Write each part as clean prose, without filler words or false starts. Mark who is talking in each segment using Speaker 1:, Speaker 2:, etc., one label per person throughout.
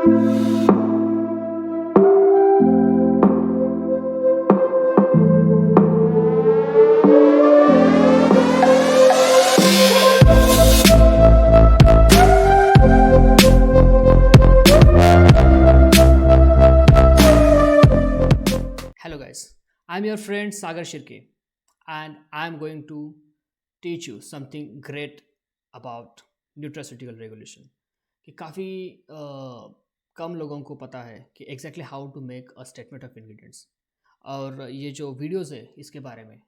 Speaker 1: Hello guys, I'm your friend Sagar Shirke and I'm going to teach you something great about nutraceutical regulation कि काफ़ी कम लोगों को पता है कि exactly how to make a statement of ingredients. और ये जो वीडियोस है इसके बारे में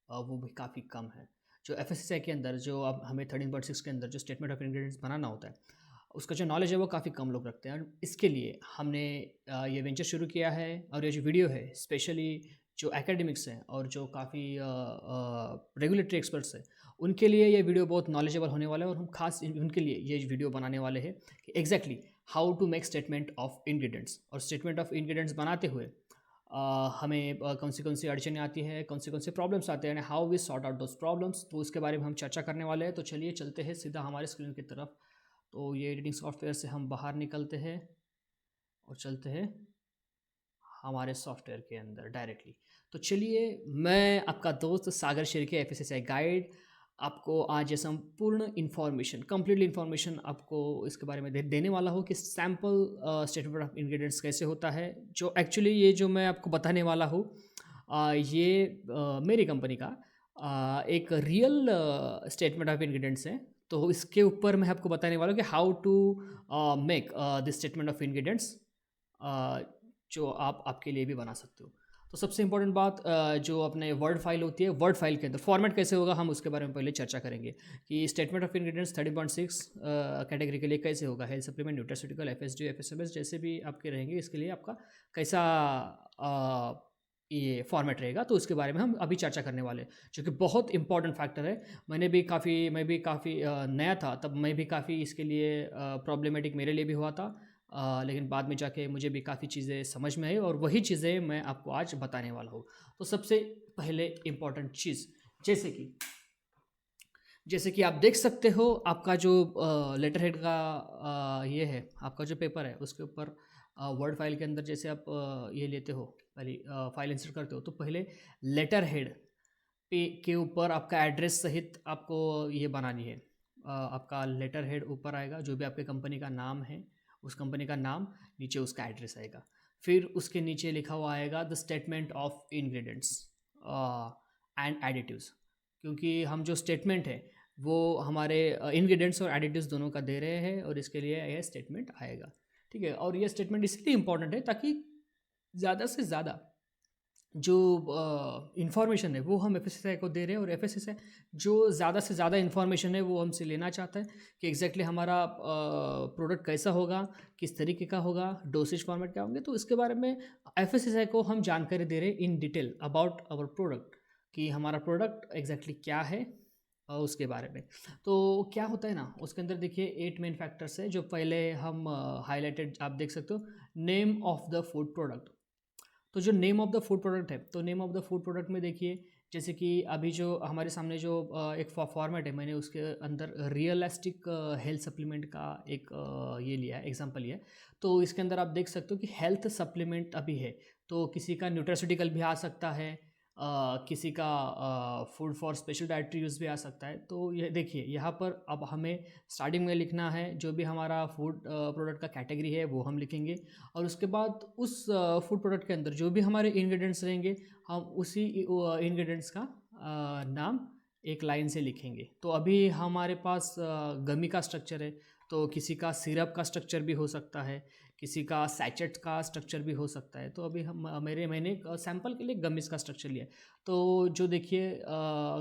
Speaker 1: वो भी काफ़ी कम है। जो एफएसएसआई के अंदर जो अब हमें 13.6 के अंदर जो स्टेटमेंट ऑफ इंग्रेडिएंट्स बनाना होता है उसका जो नॉलेज है वो काफ़ी कम लोग रखते हैं। और इसके लिए हमने ये वेंचर शुरू किया है और ये जो वीडियो है स्पेशली जो एकेडमिक्स हैं और जो काफ़ी रेगुलेटरी एक्सपर्ट्स हैं उनके लिए ये वीडियो बहुत नॉलेजेबल होने वाला है। और हम खास उनके लिए ये वीडियो बनाने वाले हैं कि exactly how to make statement of ingredients. और स्टेटमेंट ऑफ इंग्रेडिएंट्स बनाते हुए हमें कौन सी अड़चनें आती है, कौन से प्रॉब्लम्स आते हैं, how we sort out those problems, तो उसके बारे में हम चर्चा करने वाले हैं। तो चलिए चलते हैं सीधा हमारे स्क्रीन की तरफ। तो ये एडिटिंग सॉफ्टवेयर से हम बाहर निकलते हैं और चलते हैं हमारे सॉफ्टवेयर के अंदर डायरेक्टली। तो चलिए, मैं आपका दोस्त सागर शिर्के एफएसएसआई गाइड आपको आज ये संपूर्ण इन्फॉर्मेशन, कंप्लीटली इन्फॉर्मेशन आपको इसके बारे में देने वाला हूँ कि सैम्पल स्टेटमेंट ऑफ इंग्रेडिएंट्स कैसे होता है। जो एक्चुअली ये जो मैं आपको बताने वाला हूँ ये मेरी कंपनी का एक रियल स्टेटमेंट ऑफ इंग्रेडिएंट्स है। तो इसके ऊपर मैं आपको बताने वाला हूँ कि how to make this statement of ingredients जो आप आपके लिए भी बना सकते हो। तो सबसे इंपॉर्टेंट बात जो अपने वर्ड फाइल होती है, वर्ड फाइल के अंदर फॉर्मेट कैसे होगा हम उसके बारे में पहले चर्चा करेंगे कि स्टेटमेंट ऑफ इंग्रेडिएंट्स 13.6 कैटेगरी के लिए कैसे होगा। हेल्थ सप्लीमेंट, न्यूट्रास्यूटिकल, एफएसडी, एफएसएमएस जैसे भी आपके रहेंगे इसके लिए आपका कैसा ये फॉर्मेट रहेगा, तो उसके बारे में हम अभी चर्चा करने वाले हैं, जो कि बहुत इंपॉर्टेंट फैक्टर है। मैं भी काफ़ी नया था, तब मैं भी काफ़ी इसके लिए प्रॉब्लमेटिक मेरे लिए भी हुआ था। लेकिन बाद में जाके मुझे भी काफ़ी चीज़ें समझ में आई और वही चीज़ें मैं आपको आज बताने वाला हूँ। तो सबसे पहले इम्पॉर्टेंट चीज़ जैसे कि आप देख सकते हो, आपका जो लेटर हेड का ये है, आपका जो पेपर है उसके ऊपर वर्ड फाइल के अंदर जैसे आप ये लेते हो, पहले फाइल इंसर्ट करते हो, तो पहले लेटर हेड पे के ऊपर आपका एड्रेस सहित आपको ये बनानी है। आपका लेटर हेड ऊपर आएगा, जो भी आपके कंपनी का नाम है उस कंपनी का नाम, नीचे उसका एड्रेस आएगा। फिर उसके नीचे लिखा हुआ आएगा the statement of ingredients and additives, क्योंकि हम जो स्टेटमेंट है वो हमारे इंग्रेडिएंट्स और एडिटिव्स दोनों का दे रहे हैं और इसके लिए यह स्टेटमेंट आएगा। ठीक है, और यह स्टेटमेंट इसलिए इम्पॉर्टेंट है ताकि ज़्यादा से ज़्यादा जो इन्फॉर्मेशन है वो हम एफएसएसआई को दे रहे हैं और एफएसएसआई जो ज़्यादा से ज़्यादा इन्फॉर्मेशन है वो हमसे लेना चाहता है कि एग्जैक्टली हमारा प्रोडक्ट कैसा होगा, किस तरीके का होगा, डोसेज फॉर्मेट क्या होंगे। तो इसके बारे में एफएसएसआई को हम जानकारी दे रहे हैं in detail about our product, कि हमारा प्रोडक्ट एग्जैक्टली क्या है और उसके बारे में। तो क्या होता है ना, उसके अंदर देखिए 8 मेन फैक्टर्स है जो पहले हम हाईलाइटेड आप देख सकते हो। Name of the food product, तो जो name of the food product है, तो name of the food product में देखिए जैसे कि अभी जो हमारे सामने जो एक फॉर्मेट है, मैंने उसके अंदर रियलिस्टिक हेल्थ सप्लीमेंट का एक ये लिया है, एग्जांपल लिया है। तो इसके अंदर आप देख सकते हो कि हेल्थ सप्लीमेंट अभी है, तो किसी का न्यूट्रास्यूटिकल भी आ सकता है, किसी का food for special dietary use भी आ सकता है। तो ये देखिए यहाँ पर अब हमें स्टार्टिंग में लिखना है जो भी हमारा फूड प्रोडक्ट का कैटेगरी है वो हम लिखेंगे, और उसके बाद उस फूड प्रोडक्ट के अंदर जो भी हमारे इंग्रेडिएंट्स रहेंगे हम उसी इंग्रेडिएंट्स का नाम एक लाइन से लिखेंगे। तो अभी हमारे पास गमी का स्ट्रक्चर है, तो किसी का सिरप का स्ट्रक्चर भी हो सकता है, किसी का सैचेट का स्ट्रक्चर भी हो सकता है। तो अभी मैंने सैंपल के लिए गमीज का स्ट्रक्चर लिया है। तो जो देखिए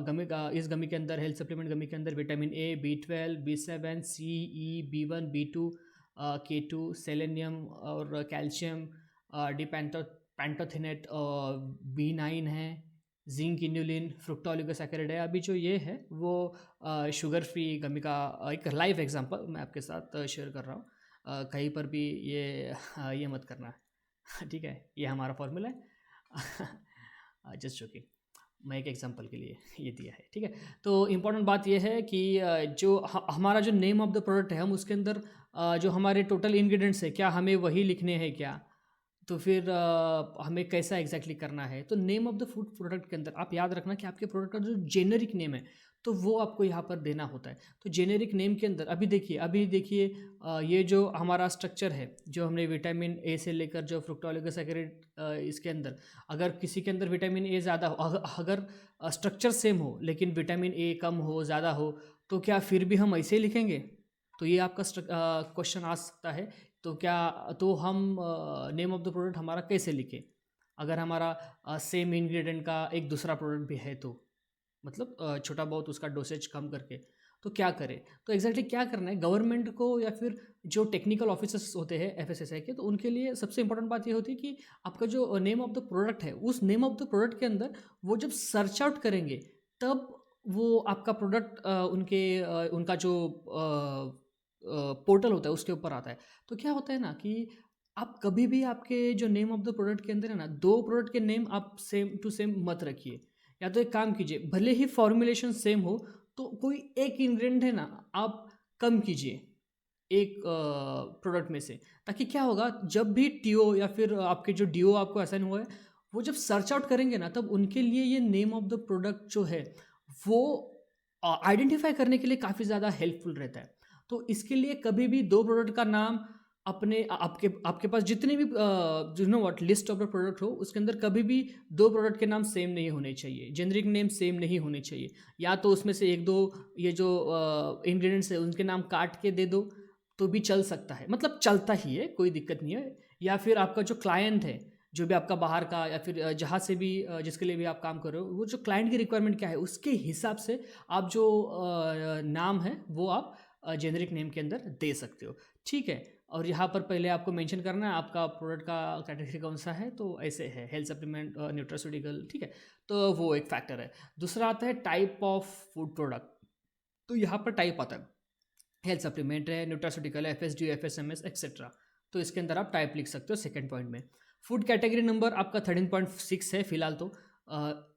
Speaker 1: गमी का, इस गमी के अंदर, हेल्थ सप्लीमेंट गमी के अंदर vitamin A, B12, B7, C, E, B1, B2, K2, selenium और कैल्शियम, डी पैंटोथिनेट, B9 है, जिंक, इन्युलिन, फ्रुक्टोलिगोसैकेराइड है। अभी जो ये है वो शुगर फ्री गमी का एक लाइव एग्जांपल मैं आपके साथ शेयर कर रहा हूँ। कहीं पर भी ये मत करना ठीक है, ये हमारा फॉर्मूला है जस्ट जोकिंग। मैं एक एग्जांपल के लिए ये दिया है, ठीक है। तो इम्पोर्टेंट बात ये है कि जो हमारा जो नेम ऑफ द प्रोडक्ट है, हम उसके अंदर जो हमारे टोटल इंग्रेडिएंट्स है, क्या हमें वही लिखने हैं क्या? तो फिर हमें कैसा एग्जैक्टली करना है? तो name of the food product के अंदर आप याद रखना कि आपके प्रोडक्ट का जो जेनेरिक नेम है, तो वो आपको यहाँ पर देना होता है। तो जेनेरिक नेम के अंदर अभी देखिए ये जो हमारा स्ट्रक्चर है, जो हमने विटामिन ए से लेकर जो फ्रुक्टोलिगोसैकेराइड इसके अंदर, अगर किसी के अंदर विटामिन ए ज़्यादा हो, अगर स्ट्रक्चर सेम हो लेकिन विटामिन ए कम हो, ज़्यादा हो, तो क्या फिर भी हम ऐसे ही लिखेंगे? तो ये आपका क्वेश्चन आ सकता है। तो हम नेम ऑफ द प्रोडक्ट हमारा कैसे लिखें अगर हमारा सेम इंग्रेडिएंट का एक दूसरा प्रोडक्ट भी है? तो मतलब छोटा बहुत उसका डोसेज कम करके तो क्या करें? तो एग्जैक्टली क्या करना है गवर्नमेंट को, या फिर जो टेक्निकल ऑफिसर्स होते हैं एफएसएसआई के, तो उनके लिए सबसे इंपॉर्टेंट बात ये होती है कि आपका जो नेम ऑफ द प्रोडक्ट है, उस नेम ऑफ द प्रोडक्ट के अंदर वो जब सर्च आउट करेंगे, तब वो आपका प्रोडक्ट उनका जो पोर्टल होता है उसके ऊपर आता है। तो क्या होता है ना कि आप कभी भी आपके जो नेम ऑफ द प्रोडक्ट के अंदर है ना, दो प्रोडक्ट के नेम आप सेम टू सेम मत रखिए। या तो एक काम कीजिए, भले ही फॉर्मुलेशन सेम हो, तो कोई एक इंग्रेडिएंट है ना, आप कम कीजिए एक प्रोडक्ट में से, ताकि क्या होगा, जब भी टीओ या फिर आपके जो डीओ आपको असाइन हुआ है, वो जब सर्च आउट करेंगे ना, तब उनके लिए ये नेम ऑफ द प्रोडक्ट जो है वो आइडेंटिफाई करने के लिए काफ़ी ज़्यादा हेल्पफुल रहता है। तो इसके लिए कभी भी दो प्रोडक्ट का नाम अपने आपके आपके पास जितने भी you know what least of the product हो, उसके अंदर कभी भी दो प्रोडक्ट के नाम सेम नहीं होने चाहिए, जेनरिक नेम सेम नहीं होने चाहिए। या तो उसमें से एक दो ये जो इंग्रेडिएंट्स है उनके नाम काट के दे दो तो भी चल सकता है, मतलब चलता ही है, कोई दिक्कत नहीं है। या फिर आपका जो क्लाइंट है, जो भी आपका बाहर का या फिर जहाँ से भी जिसके लिए भी आप काम कर रहे हो, वो जो क्लाइंट की रिक्वायरमेंट क्या है उसके हिसाब से आप जो नाम है वो आप जेनरिक नेम के अंदर दे सकते हो, ठीक है। और यहाँ पर पहले आपको मेंशन करना है आपका प्रोडक्ट का कैटेगरी कौन सा है, तो ऐसे है हेल्थ सप्लीमेंट, न्यूट्रास्यूटिकल, ठीक है। तो वो एक फैक्टर है। दूसरा आता है टाइप ऑफ फूड प्रोडक्ट। तो यहाँ पर टाइप आता है, हेल्थ सप्लीमेंट है, न्यूट्रास्यूटिकल है, एफएसडी, एफएसएमएस एक्सेट्रा। तो इसके अंदर आप टाइप लिख सकते हो सेकंड पॉइंट में। फूड कैटेगरी नंबर आपका 13.6 है फिलहाल, तो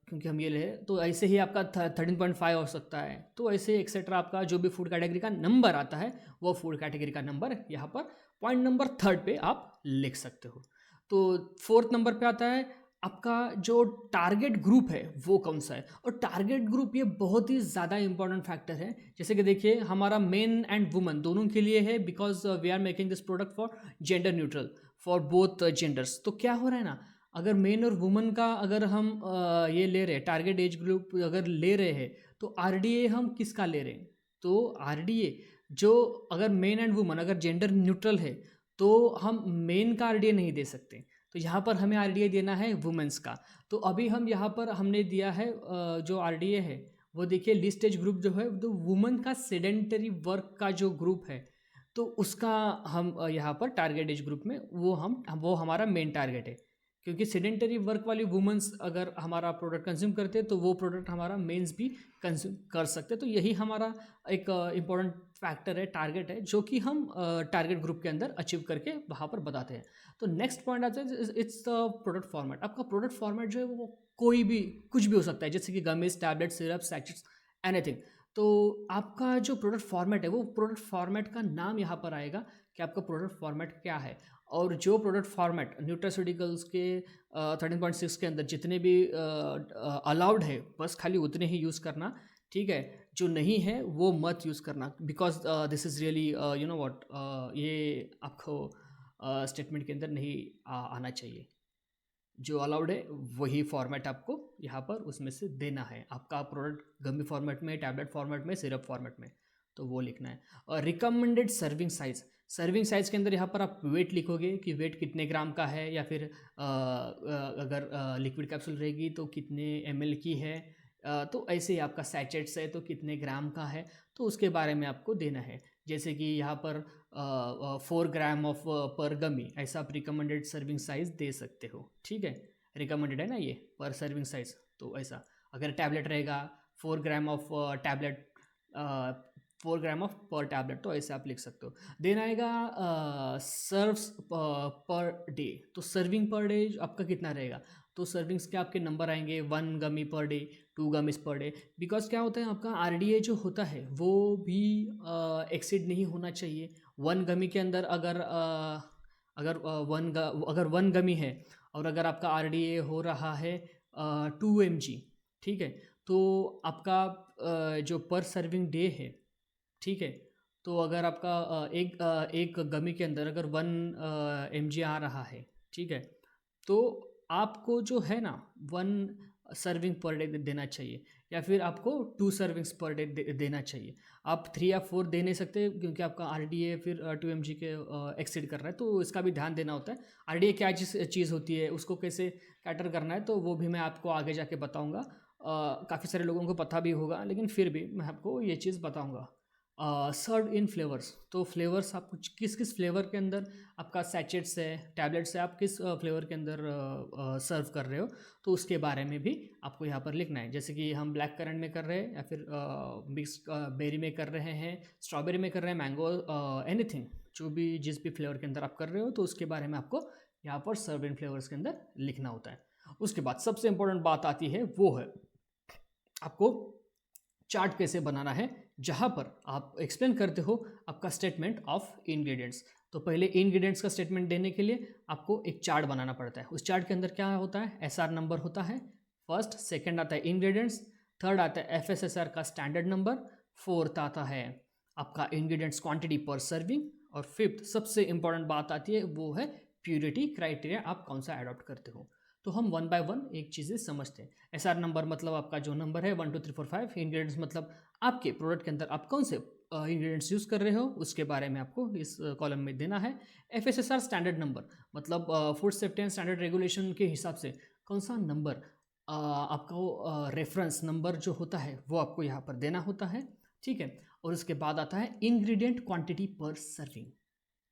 Speaker 1: क्योंकि हम ये ले, तो ऐसे ही आपका 13.5 हो सकता है। तो ऐसे एक्सेट्रा आपका जो भी फूड कैटेगरी का नंबर आता है, वो फूड कैटेगरी का नंबर यहाँ पर पॉइंट नंबर 3 पे आप लिख सकते हो। तो 4th नंबर पे आता है आपका जो टारगेट ग्रुप है वो कौन सा है। और टारगेट ग्रुप ये बहुत ही ज़्यादा इंपॉर्टेंट फैक्टर है। जैसे कि देखिए, हमारा मेन एंड वुमन दोनों के लिए है, because we are making this product for gender neutral, for both genders. तो क्या हो रहा है ना, अगर मेन और वुमन का अगर हम ये ले रहे हैं, टारगेट एज ग्रुप अगर ले रहे हैं, तो आरडीए हम किसका ले रहे हैं? तो आरडीए जो, अगर मेन एंड वुमन अगर जेंडर न्यूट्रल है, तो हम मेन का आरडीए नहीं दे सकते। तो यहाँ पर हमें आरडीए देना है वुमेंस का। तो अभी हम यहाँ पर हमने दिया है जो आरडीए है, वो देखिए लिस्ट एज ग्रुप जो है, तो वुमन का सेडेंटरी वर्क का जो ग्रुप है, तो उसका हम यहाँ पर टारगेट एज ग्रुप में वो हमारा मेन टारगेट है। क्योंकि सेडेंटरी वर्क वाली वुमेंस अगर हमारा प्रोडक्ट कंज्यूम करते हैं, तो वो प्रोडक्ट हमारा मेंस भी कंज्यूम कर सकते हैं। तो यही हमारा एक इम्पॉर्टेंट फैक्टर है, टारगेट है, जो कि हम टारगेट ग्रुप के अंदर अचीव करके वहाँ पर बताते हैं। तो नेक्स्ट पॉइंट आता है, इट्स द प्रोडक्ट फॉर्मेट। आपका प्रोडक्ट फॉर्मेट जो है वो कोई भी कुछ भी हो सकता है, जैसे कि gummies, tablet, syrup, sachets, anything. तो आपका जो प्रोडक्ट फॉर्मेट है, वो प्रोडक्ट फॉर्मेट का नाम यहाँ पर आएगा कि आपका प्रोडक्ट फॉर्मेट क्या है। और जो प्रोडक्ट फॉर्मेट न्यूट्रास्यूटिकल्स के 13.6 के अंदर जितने भी अलाउड है, बस खाली उतने ही यूज़ करना, ठीक है। जो नहीं है वो मत यूज़ करना, because this is really you know what, ये आपको स्टेटमेंट के अंदर नहीं आना चाहिए। जो अलाउड है वही फॉर्मेट आपको यहाँ पर उसमें से देना है। आपका प्रोडक्ट गमी फॉर्मेट में, टैबलेट फॉर्मेट में, सिरप फॉर्मेट में, तो वो लिखना है। और रिकमेंडेड सर्विंग साइज़ के अंदर यहाँ पर आप वेट लिखोगे कि वेट कितने ग्राम का है, या फिर अगर लिक्विड कैप्सूल रहेगी तो कितने ml की है, तो ऐसे ही आपका सैचेट्स है तो कितने ग्राम का है, तो उसके बारे में आपको देना है। जैसे कि यहाँ पर 4 ग्राम ऑफ पर गमी, ऐसा आप रिकमेंडेड सर्विंग साइज़ दे सकते हो, ठीक है। रिकमेंडेड है ना ये पर सर्विंग साइज़, तो ऐसा। अगर टैबलेट रहेगा 4 gram of tablet, 4 gram of पर टैबलेट, तो ऐसे आप लिख सकते हो। देन आएगा सर्व्स पर डे। तो सर्विंग पर डे आपका कितना रहेगा, तो सर्विंग्स के आपके नंबर आएंगे 1 gummy per day, 2 gummies per day. Because क्या होता है आपका आरडीए जो होता है वो भी एक्सीड नहीं होना चाहिए। 1 गमी के अंदर अगर 1 गमी है और अगर आपका आरडीए हो रहा है 2 mg, ठीक है, तो आपका जो पर सर्विंग डे है, ठीक है, तो अगर आपका एक गमी के अंदर अगर 1 mg आ रहा है, ठीक है, तो आपको जो है ना 1 सर्विंग पर डे देना चाहिए, या फिर आपको 2 सर्विंग्स पर डे देना चाहिए। आप 3 या 4 दे नहीं सकते क्योंकि आपका आरडीए फिर 2 mg के एक्सीड कर रहा है, तो इसका भी ध्यान देना होता है। आरडीए क्या चीज़ होती है, उसको कैसे कैटर करना है, तो वो भी मैं आपको आगे जाके बताऊँगा। काफ़ी सारे लोगों को पता भी होगा, लेकिन फिर भी मैं आपको ये चीज़ बताऊँगा। सर्व इन फ्लेवर्स, तो फ्लेवर्स आपको किस किस फ्लेवर के अंदर आपका सैचेट्स है, टैबलेट्स है, आप किस फ्लेवर के अंदर सर्व कर रहे हो, तो उसके बारे में भी आपको यहाँ पर लिखना है। जैसे कि हम ब्लैक करंट में कर रहे हैं, या फिर मिक्स बेरी में कर रहे हैं, स्ट्रॉबेरी में कर रहे हैं, मैंगो, एनीथिंग, जो भी जिस भी फ्लेवर के अंदर आप कर रहे हो, तो उसके बारे में आपको यहाँ पर सर्व इन फ्लेवर्स के अंदर लिखना होता है। उसके बाद सबसे इंपॉर्टेंट बात आती है, वो है आपको चार्ट कैसे बनाना है, जहाँ पर आप एक्सप्लेन करते हो आपका स्टेटमेंट ऑफ इंग्रेडिएंट्स। तो पहले इंग्रेडिएंट्स का स्टेटमेंट देने के लिए आपको एक चार्ट बनाना पड़ता है। उस चार्ट के अंदर क्या होता है, एसआर नंबर होता है फर्स्ट, सेकंड आता है इंग्रेडिएंट्स, थर्ड आता है एफएसएसआर का स्टैंडर्ड नंबर, फोर्थ आता है आपका इंग्रेडिएंट्स क्वांटिटी पर सर्विंग, और फिफ्थ सबसे इंपॉर्टेंट बात आती है, वो है प्योरिटी क्राइटेरिया, आप कौन सा अडॉप्ट करते हो। तो हम 1 बाय 1 एक चीज़ें समझते हैं। एसआर नंबर मतलब आपका जो नंबर है 1 2 3 4 5, इंग्रेडिएंट्स मतलब आपके प्रोडक्ट के अंदर आप कौन से इंग्रेडिएंट्स यूज़ कर रहे हो, उसके बारे में आपको इस कॉलम में देना है। एफएसएसआर स्टैंडर्ड नंबर मतलब food safety and standard regulation के हिसाब से कौन सा नंबर आपको रेफरेंस नंबर जो होता है वो आपको यहाँ पर देना होता है, ठीक है। और उसके बाद आता है इंग्रेडिएंट क्वांटिटी पर सर्विंग,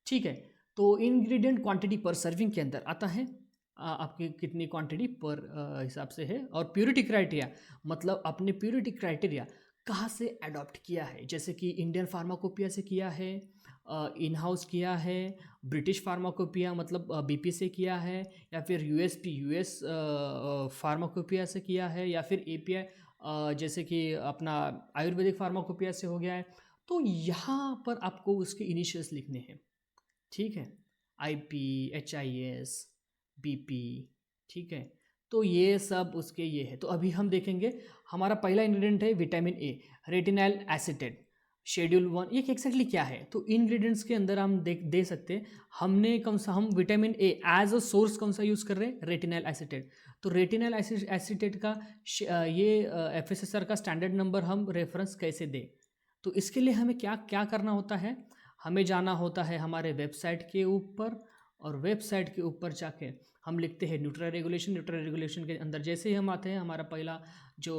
Speaker 1: ठीक है। तो इंग्रेडिएंट क्वांटिटी पर सर्विंग के अंदर आता है आपकी कितनी क्वांटिटी पर हिसाब से है, और प्योरिटी क्राइटेरिया मतलब आपने प्योरिटी क्राइटेरिया कहाँ से अडॉप्ट किया है। जैसे कि इंडियन फार्माकोपिया से किया है, इन हाउस किया है, ब्रिटिश फार्माकोपिया मतलब बीपी से किया है, या फिर यूएस फार्माकोपिया से किया है, या फिर एपीआई जैसे कि अपना आयुर्वेदिक फार्माकोपिया से हो गया है। तो यहाँ पर आपको उसके इनिशियल्स लिखने हैं, ठीक है, आईपी, एचआईएस, बीपी, ठीक है। तो ये सब उसके ये है। तो अभी हम देखेंगे, हमारा पहला इंग्रेडिएंट है vitamin A, retinyl acetate, schedule 1, ये एक्जैक्टली क्या है। तो इंग्रेडिएंट्स के अंदर हम दे सकते हैं, हमने कौन सा, हम vitamin A as a source कौन सा यूज़ कर रहे हैं, रेटिनाइल एसिटेट। तो रेटिनाइल एसिटेट का ये एफएसएसआर का स्टैंडर्ड नंबर हम रेफरेंस कैसे दें। तो इसके लिए हमें क्या क्या करना होता है, हमें जाना होता है हमारे वेबसाइट के ऊपर, और वेबसाइट के ऊपर जाके हम लिखते हैं न्यूट्रा रेगुलेशन। न्यूट्रा रेगुलेशन के अंदर जैसे ही हम आते हैं, हमारा पहला जो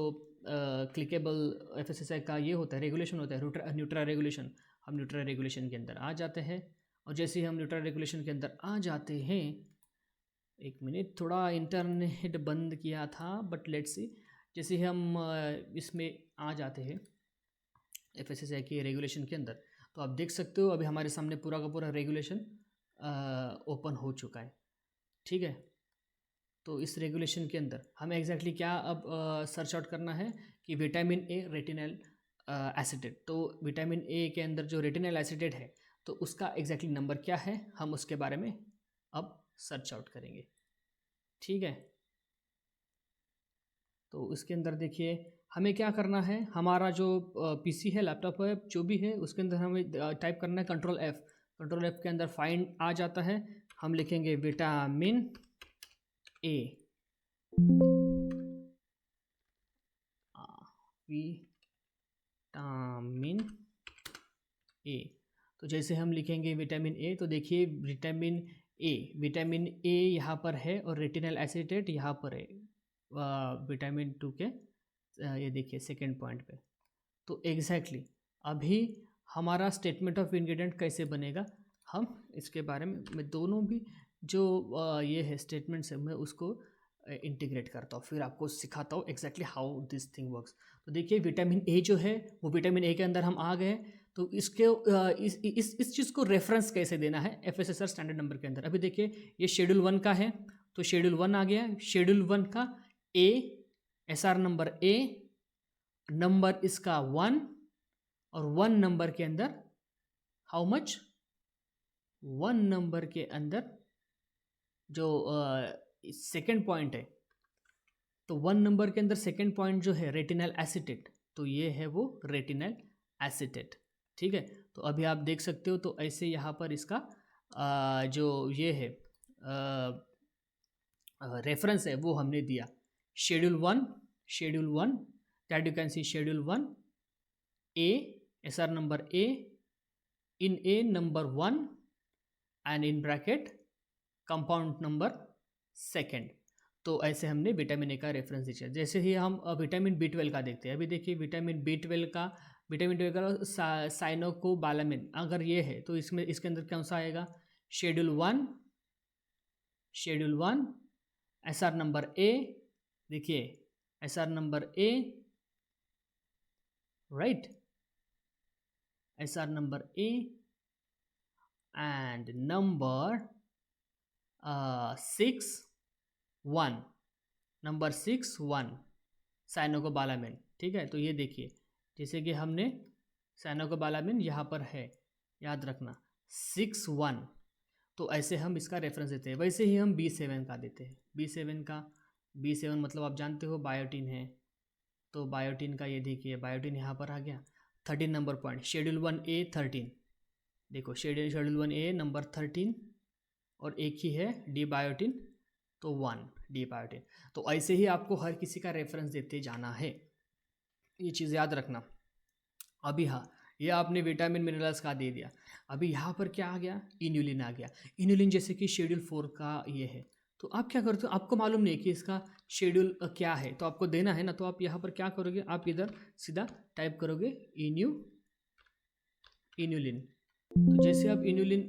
Speaker 1: क्लिकेबल एफएसएसआई का ये होता है, रेगुलेशन होता है न्यूट्रा रेगुलेशन। हम न्यूट्रा रेगुलेशन के अंदर आ जाते हैं, और जैसे ही हम न्यूट्रा रेगुलेशन के अंदर आ जाते हैं, एक मिनट, थोड़ा इंटरनेट बंद किया था, बट लेट्स सी, जैसे ही हम इसमें आ जाते हैं एफएसएसआई के रेगुलेशन के अंदर, तो आप देख सकते हो अभी हमारे सामने पूरा का पूरा रेगुलेशन ओपन हो चुका है, ठीक है। तो इस रेगुलेशन के अंदर हमें एग्जैक्टली क्या अब सर्च आउट करना है कि विटामिन ए रेटिनल एसिटेट। तो विटामिन ए के अंदर जो रेटिनल एसिटेट है, तो उसका एग्जैक्टली नंबर क्या है, हम उसके बारे में अब सर्च आउट करेंगे, ठीक है। तो इसके अंदर देखिए हमें क्या करना है, हमारा जो पीसी है, लैपटॉप है, जो भी है, उसके अंदर हमें टाइप करना है कंट्रोल एफ। कंट्रोल एफ के अंदर फाइंड आ जाता है, हम लिखेंगे विटामिन ए, विटामिन ए। तो जैसे हम लिखेंगे विटामिन ए, तो देखिए विटामिन ए यहाँ पर है, और रेटिनल एसिटेट यहाँ पर है विटामिन 2 के ये देखिए सेकेंड पॉइंट पे। तो एग्जैक्टली अभी हमारा स्टेटमेंट ऑफ इंग्रेडिएंट कैसे बनेगा, हम इसके बारे में, मैं दोनों भी जो ये है स्टेटमेंट्स है, मैं उसको इंटीग्रेट करता हूँ, फिर आपको सिखाता हूँ exactly how this thing works. तो देखिए विटामिन ए जो है, वो विटामिन ए के अंदर हम आ गए, तो इसके इस चीज़ को रेफरेंस कैसे देना है एफएसएसआर स्टैंडर्ड नंबर के अंदर। अभी देखिए ये शेड्यूल 1 का है, तो शेड्यूल 1 आ गया। शेड्यूल 1 का ए, एसआर नंबर ए, नंबर इसका 1 और 1 नंबर के अंदर हाउ मच, 1 नंबर के अंदर जो सेकेंड पॉइंट है, तो 1 नंबर के अंदर सेकेंड पॉइंट जो है रेटिनल एसीटेट, तो ये है वो रेटिनल एसीटेट। ठीक है, तो अभी आप देख सकते हो। तो ऐसे यहाँ पर इसका जो ये है रेफरेंस है वो हमने दिया schedule 1 that you can see schedule 1 A, SR number A, in A number 1 and in bracket compound number second. तो ऐसे हमने विटामिन ए का रेफरेंस दिया। जैसे ही हम विटामिन B12 का देखते हैं, अभी देखिए विटामिन B12 का साइनोकोबालामिन अगर ये है तो इसमें इसके अंदर कौन सा आएगा, शेड्यूल 1 एसआर नंबर ए, देखिए SR number A, right, SR number A and number 6 1 cyanocobalamin. ठीक है, तो ये देखिए जैसे कि हमने साइनोकोबालामिन यहाँ पर है, याद रखना 6 1, तो ऐसे हम इसका रेफरेंस देते हैं। वैसे ही हम B7 का देते हैं। B7 मतलब आप जानते हो बायोटिन है, तो बायोटिन का ये देखिए बायोटिन यहाँ पर आ गया 13 नंबर पॉइंट, शेड्यूल 1A 13, देखो शेड्यूल 1A नंबर 13 और एक ही है डी बायोटिन, तो 1 डी बायोटिन। तो ऐसे ही आपको हर किसी का रेफरेंस देते जाना है, ये चीज़ याद रखना। अभी हाँ, ये आपने विटामिन मिनरल्स का दे दिया। अभी यहाँ पर क्या आ गया, इन्यूलिन आ गया। इन्यूलिन जैसे कि शेड्यूल 4 का ये है, तो आप क्या करते हो, आपको मालूम नहीं कि इसका शेड्यूल क्या है, तो आपको देना है ना, तो आप यहाँ पर क्या करोगे, आप इधर सीधा टाइप करोगे इन्यूलिन। तो जैसे आप इन्यूलिन,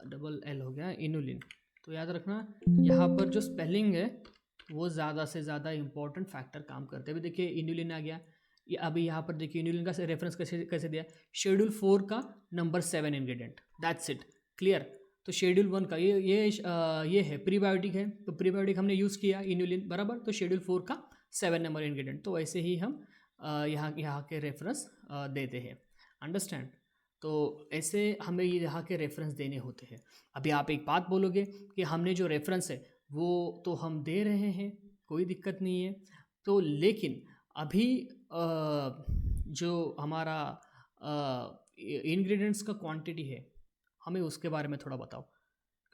Speaker 1: डबल एल हो गया इन्यूलिन, तो याद रखना यहाँ पर जो स्पेलिंग है वो ज़्यादा से ज़्यादा इंपॉर्टेंट फैक्टर काम करते हैं। अभी देखिए इन्यूलिन आ गया, ये अभी यहाँ पर देखिए इन्यूलिन का रेफरेंस कैसे दिया, शेड्यूल 4 का number 7 ingredient, that's it, clear. तो शेड्यूल 1 का ये है प्रीबायोटिक है, तो प्रीबायोटिक हमने यूज़ किया इन्यूलिन बराबर, तो शेड्यूल 4 का 7 नंबर इंग्रेडिएंट। तो ऐसे ही हम यहाँ के रेफरेंस देते हैं, अंडरस्टैंड। तो ऐसे हमें ये यहाँ के रेफरेंस देने होते हैं। अभी आप एक बात बोलोगे कि हमने जो रेफरेंस है वो तो हम दे रहे हैं, कोई दिक्कत नहीं है, तो लेकिन अभी जो हमारा इंग्रेडिएंट्स का क्वांटिटी है, हमें उसके बारे में थोड़ा बताओ।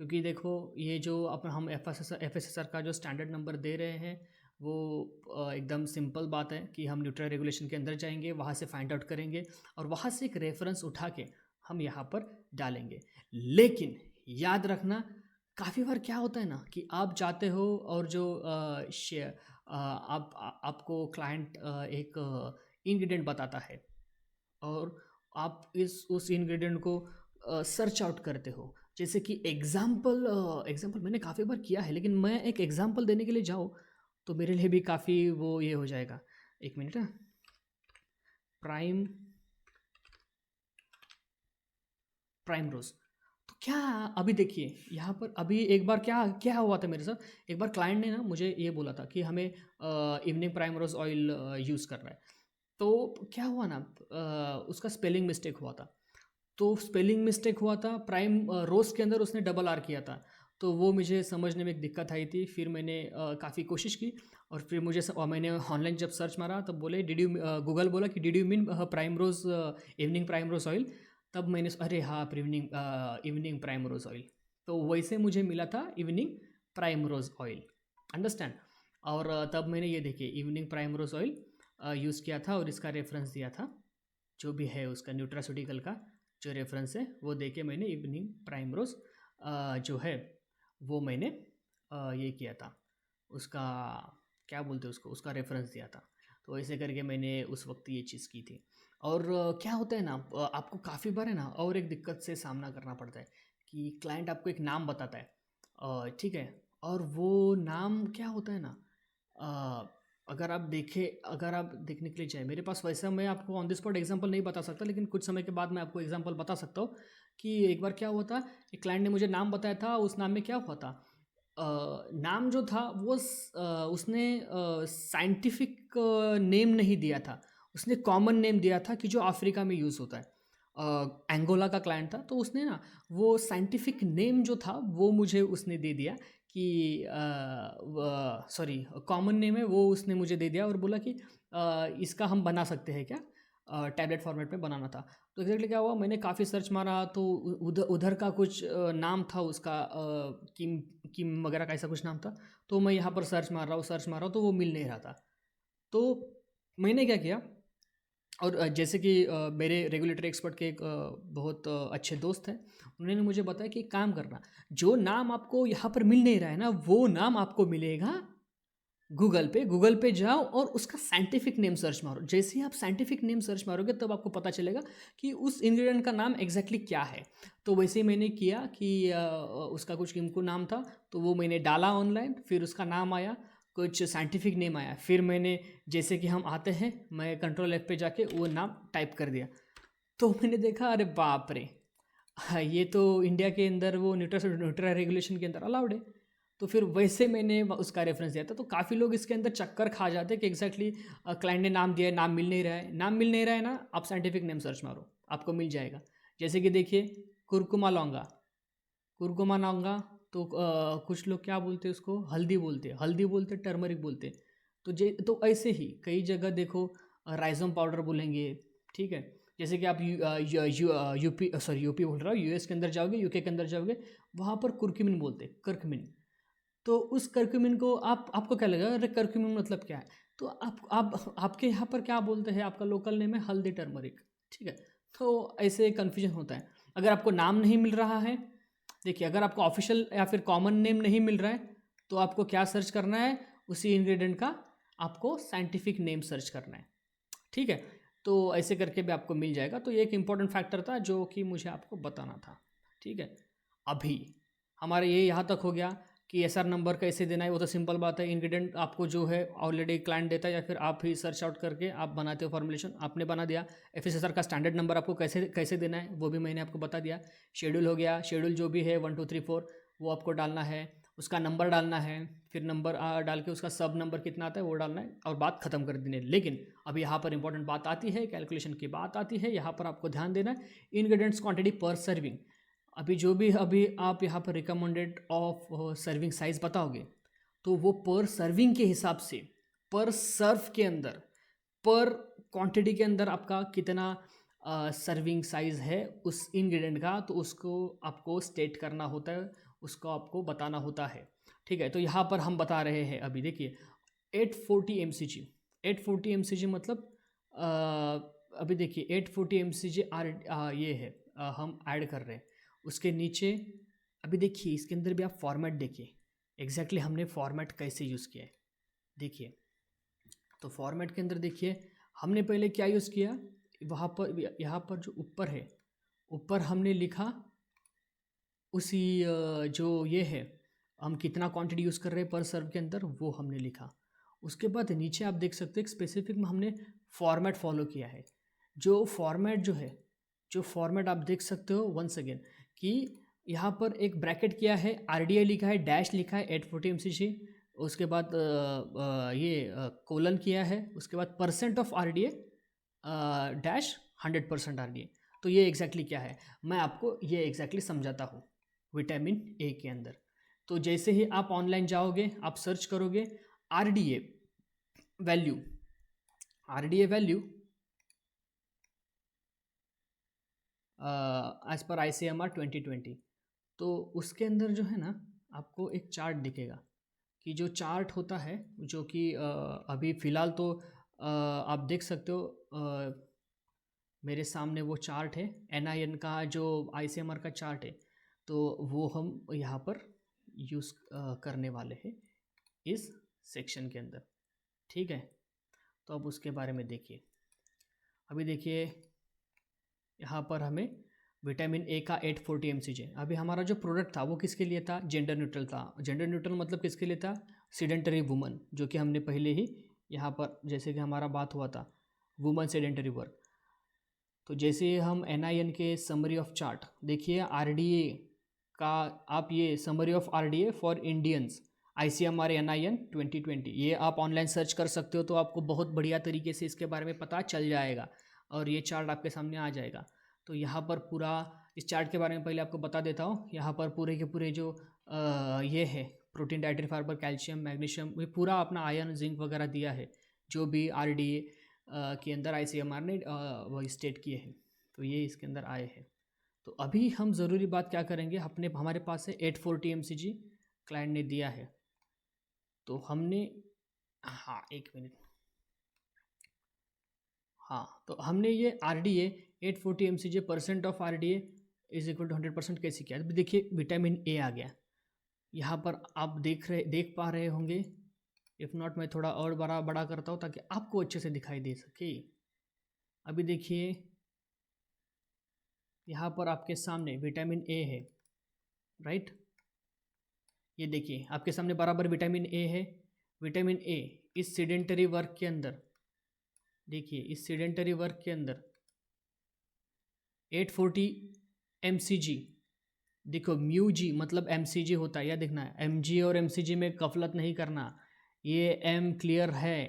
Speaker 1: क्योंकि देखो ये जो हम FSSR का जो स्टैंडर्ड नंबर दे रहे हैं वो एकदम सिंपल बात है कि हम न्यूट्रल रेगुलेशन के अंदर जाएंगे, वहाँ से फाइंड आउट करेंगे और वहाँ से एक रेफरेंस उठा के हम यहाँ पर डालेंगे। लेकिन याद रखना काफ़ी बार क्या होता है ना कि आप जाते हो और जो आपको क्लाइंट एक इंग्रेडिएंट बताता है और आप उस इंग्रेडिएंट को सर्च आउट करते हो। जैसे कि एग्जाम्पल मैंने काफ़ी बार किया है, लेकिन मैं एक एग्जाम्पल देने के लिए जाऊँ तो मेरे लिए भी काफ़ी वो ये हो जाएगा। एक मिनट, प्राइम रोज, तो क्या अभी देखिए यहाँ पर अभी एक बार क्या हुआ था मेरे साथ। एक बार क्लाइंट ने ना मुझे ये बोला था कि हमें evening primrose oil use करना है। तो क्या हुआ ना, उसका स्पेलिंग मिस्टेक हुआ था। तो स्पेलिंग मिस्टेक हुआ था, प्राइम रोज के अंदर उसने डबल आर किया था, तो वो मुझे समझने में एक दिक्कत आई थी। फिर मैंने काफ़ी कोशिश की और फिर मैंने ऑनलाइन जब सर्च मारा तब बोले गूगल बोला कि did you mean primrose evening primrose oil. तब मैंने अरे हाँ इवनिंग प्राइम रोज ऑयल, तो वैसे मुझे मिला था evening primrose oil, understand. और तब मैंने ये देखिए evening primrose oil use किया था और इसका रेफरेंस दिया था, जो भी है उसका न्यूट्रास्यूटिकल का जो रेफरेंस है वो दे के मैंने इवनिंग प्राइम रोज जो है वो मैंने ये किया था, उसका क्या बोलते हैं उसका रेफरेंस दिया था। तो ऐसे करके मैंने उस वक्त ये चीज़ की थी। और क्या होता है ना, आपको काफ़ी बार है ना और एक दिक्कत से सामना करना पड़ता है कि क्लाइंट आपको एक नाम बताता है, ठीक है, और वो नाम क्या होता है ना, अगर आप देखने के लिए चाहे मेरे पास, वैसा मैं आपको ऑन द स्पॉट एग्जांपल नहीं बता सकता, लेकिन कुछ समय के बाद मैं आपको एग्जांपल बता सकता हूँ कि एक बार क्या हुआ था, एक क्लाइंट ने मुझे नाम बताया था, उस नाम में क्या हुआ था, नाम जो था वो उसने साइंटिफिक नेम नहीं दिया था। उसने कॉमन नेम दिया था कि जो अफ्रीका में यूज़ होता है। एंगोला का क्लाइंट था, तो उसने ना वो साइंटिफिक नेम जो था वो मुझे उसने दे दिया कि सॉरी, कॉमन नेम है वो उसने मुझे दे दिया और बोला कि इसका हम बना सकते हैं क्या, टैबलेट फॉर्मेट में बनाना था। तो एग्जैक्टली क्या हुआ, मैंने काफ़ी सर्च मारा तो उधर उधर का कुछ नाम था उसका, किम किम वगैरह का ऐसा कुछ नाम था। तो मैं यहाँ पर सर्च मार रहा हूँ तो वो मिल नहीं रहा था। तो मैंने क्या किया, और जैसे कि मेरे रेगुलेटरी एक्सपर्ट के एक बहुत अच्छे दोस्त हैं, उन्होंने मुझे बताया कि एक काम करना, जो नाम आपको यहाँ पर मिल नहीं रहा है ना, वो नाम आपको मिलेगा गूगल पे जाओ और उसका साइंटिफिक नेम सर्च मारो। जैसे ही आप साइंटिफिक नेम सर्च मारोगे तब आपको पता चलेगा कि उस इंग्रेडिएंट का नाम एग्जैक्टली क्या है। तो वैसे ही मैंने किया कि उसका कुछ किमको नाम था, तो वो मैंने डाला ऑनलाइन, फिर उसका नाम आया, कुछ साइंटिफिक नेम आया, फिर मैंने जैसे कि हम आते हैं, मैं कंट्रोल F पे जाके वो नाम टाइप कर दिया। तो मैंने देखा, अरे बाप रे, हाँ, ये तो इंडिया के अंदर वो न्यूट्रा रेगुलेशन के अंदर अलाउड है। तो फिर वैसे मैंने उसका रेफरेंस दिया था। तो काफ़ी लोग इसके अंदर चक्कर खा जाते हैं कि एग्जैक्टली क्लाइंट ने नाम दिया है, नाम मिल नहीं रहा है, नाम मिल नहीं रहा है ना, आप साइंटिफिक नेम सर्च मारो, आपको मिल जाएगा। जैसे कि देखिए, कुरकुमा लौंगा, कुरकुमा लौंगा, तो कुछ लोग क्या बोलते हैं उसको, हल्दी बोलते, टर्मरिक बोलते। तो तो ऐसे ही कई जगह देखो राइजोम पाउडर बोलेंगे, ठीक है। जैसे कि आप यूपी, सॉरी यूपी बोल रहा हूँ, यूएस के अंदर जाओगे, यूके के अंदर जाओगे, वहाँ पर कुर्क्यूमिन बोलते, कर्क्यूमिन। तो उस कर्क्यूमिन को आपको क्या लगेगा, अरे कर्क्यूमिन मतलब क्या है। तो आप आपके यहाँ पर क्या बोलते हैं, आपका लोकल नेम है हल्दी टर्मरिक, ठीक है। तो ऐसे कन्फ्यूजन होता है। अगर आपको नाम नहीं मिल रहा है, देखिए अगर आपको ऑफिशियल या फिर कॉमन नेम नहीं मिल रहा है, तो आपको क्या सर्च करना है, उसी इंग्रेडिएंट का आपको साइंटिफिक नेम सर्च करना है, ठीक है। तो ऐसे करके भी आपको मिल जाएगा। तो ये एक इम्पॉर्टेंट फैक्टर था जो कि मुझे आपको बताना था, ठीक है। अभी हमारे ये यहाँ तक हो गया कि एसआर नंबर कैसे देना है, वो तो सिंपल बात है। इंग्रेडिएंट आपको जो है ऑलरेडी क्लाइंट देता है या फिर आप ही सर्च आउट करके आप बनाते हो, फॉर्मुलेशन आपने बना दिया। एफएसएसआर का स्टैंडर्ड नंबर आपको कैसे कैसे देना है वो भी मैंने आपको बता दिया। शेड्यूल हो गया, शेड्यूल जो भी है 1 2 3 4 वो आपको डालना है, उसका नंबर डालना है, फिर नंबर डाल के उसका सब नंबर कितना आता है वो डालना है और बात खत्म कर देनी है। लेकिन अब यहाँ पर इंपॉर्टेंट बात आती है, कैलकुलेशन की बात आती है, यहाँ पर आपको ध्यान देना है इंग्रेडिएंट्स क्वांटिटी पर सर्विंग। अभी आप यहाँ पर रिकमेंडेड ऑफ सर्विंग साइज बताओगे, तो वो पर सर्विंग के हिसाब से, पर सर्व के अंदर, पर क्वांटिटी के अंदर आपका कितना सर्विंग साइज है उस इंग्रेडिएंट का, तो उसको आपको स्टेट करना होता है, उसको आपको बताना होता है, ठीक है। तो यहाँ पर हम बता रहे हैं, अभी देखिए 840 mcg, 840 mcg मतलब अभी देखिए 840 mcg ये है, हम ऐड कर रहे हैं उसके नीचे। अभी देखिए इसके अंदर भी आप फॉर्मेट देखिए, एग्जैक्टली हमने फॉर्मेट कैसे यूज़ किया है, देखिए। तो फॉर्मेट के अंदर देखिए हमने पहले क्या यूज़ किया, वहाँ पर यहाँ पर जो ऊपर है, ऊपर हमने लिखा उसी जो ये है, हम कितना क्वांटिटी यूज़ कर रहे हैं पर सर्व के अंदर वो हमने लिखा। उसके बाद नीचे आप देख सकते हैं स्पेसिफिक में हमने फॉर्मेट फॉलो किया है। जो फॉर्मेट जो है, जो फॉर्मेट आप देख सकते हो वंस अगेन कि यहाँ पर एक ब्रैकेट किया है, RDA लिखा है, डैश लिखा है 840 mcg, उसके बाद ये कोलन किया है, उसके बाद percent of RDA dash 100% RDA। तो ये एग्जैक्टली क्या है, मैं आपको ये एग्जैक्टली समझाता हूँ। विटामिन ए के अंदर, तो जैसे ही आप ऑनलाइन जाओगे, आप सर्च करोगे RDA value, RDA value as per ICMR 2020, तो उसके अंदर जो है ना आपको एक चार्ट दिखेगा कि जो चार्ट होता है, जो कि अभी फ़िलहाल तो आप देख सकते हो, मेरे सामने वो चार्ट है NIN का, जो ICMR का चार्ट है, तो वो हम यहाँ पर यूज़ करने वाले हैं इस सेक्शन के अंदर, ठीक है। तो अब उसके बारे में देखिए, अभी देखिए यहाँ पर हमें विटामिन ए का 840 mcg, अभी हमारा जो प्रोडक्ट था वो किसके लिए था, जेंडर न्यूट्रल था। जेंडर न्यूट्रल मतलब किसके लिए था, सीडेंटरी वुमन, जो कि हमने पहले ही यहाँ पर जैसे कि हमारा बात हुआ था वुमन सेडेंटरी वर्क। तो जैसे हम NIN के समरी ऑफ चार्ट देखिए, RDA का आप ये summary of RDA for Indians ICMR NIN 2020 ये आप ऑनलाइन सर्च कर सकते हो, तो आपको बहुत बढ़िया तरीके से इसके बारे में पता चल जाएगा और ये चार्ट आपके सामने आ जाएगा। तो यहाँ पर पूरा इस चार्ट के बारे में पहले आपको बता देता हूँ। यहाँ पर पूरे के पूरे जो ये है protein, dietary fibre, calcium, magnesium, ये पूरा अपना आयरन, जिंक वगैरह दिया है जो भी RDA के अंदर ICMR ने वो स्टेट किए हैं, तो ये इसके अंदर आए हैं। तो अभी हम ज़रूरी बात क्या करेंगे, हमारे पास है 840 mcg क्लाइंट ने दिया है, तो हमने, हाँ एक मिनट, हाँ तो हमने ये RDA 840 mcg percent of RDA is equal to 100% कैसे किया। अभी देखिए विटामिन A आ गया यहाँ पर, आप देख पा रहे होंगे। इफ़ नॉट मैं थोड़ा और बड़ा करता हूँ ताकि आपको अच्छे से दिखाई दे सके। अभी देखिए यहाँ पर आपके सामने विटामिन A है, राइट। ये देखिए आपके सामने बराबर विटामिन A है। विटामिन A इस सीडेंटरी वर्क के अंदर, देखिए इस सीडेंटरी वर्क के अंदर 840 mcg, देखो म्यू जी मतलब mcg होता है, यह देखना है mg और mcg में गफलत नहीं करना। ये m क्लियर है,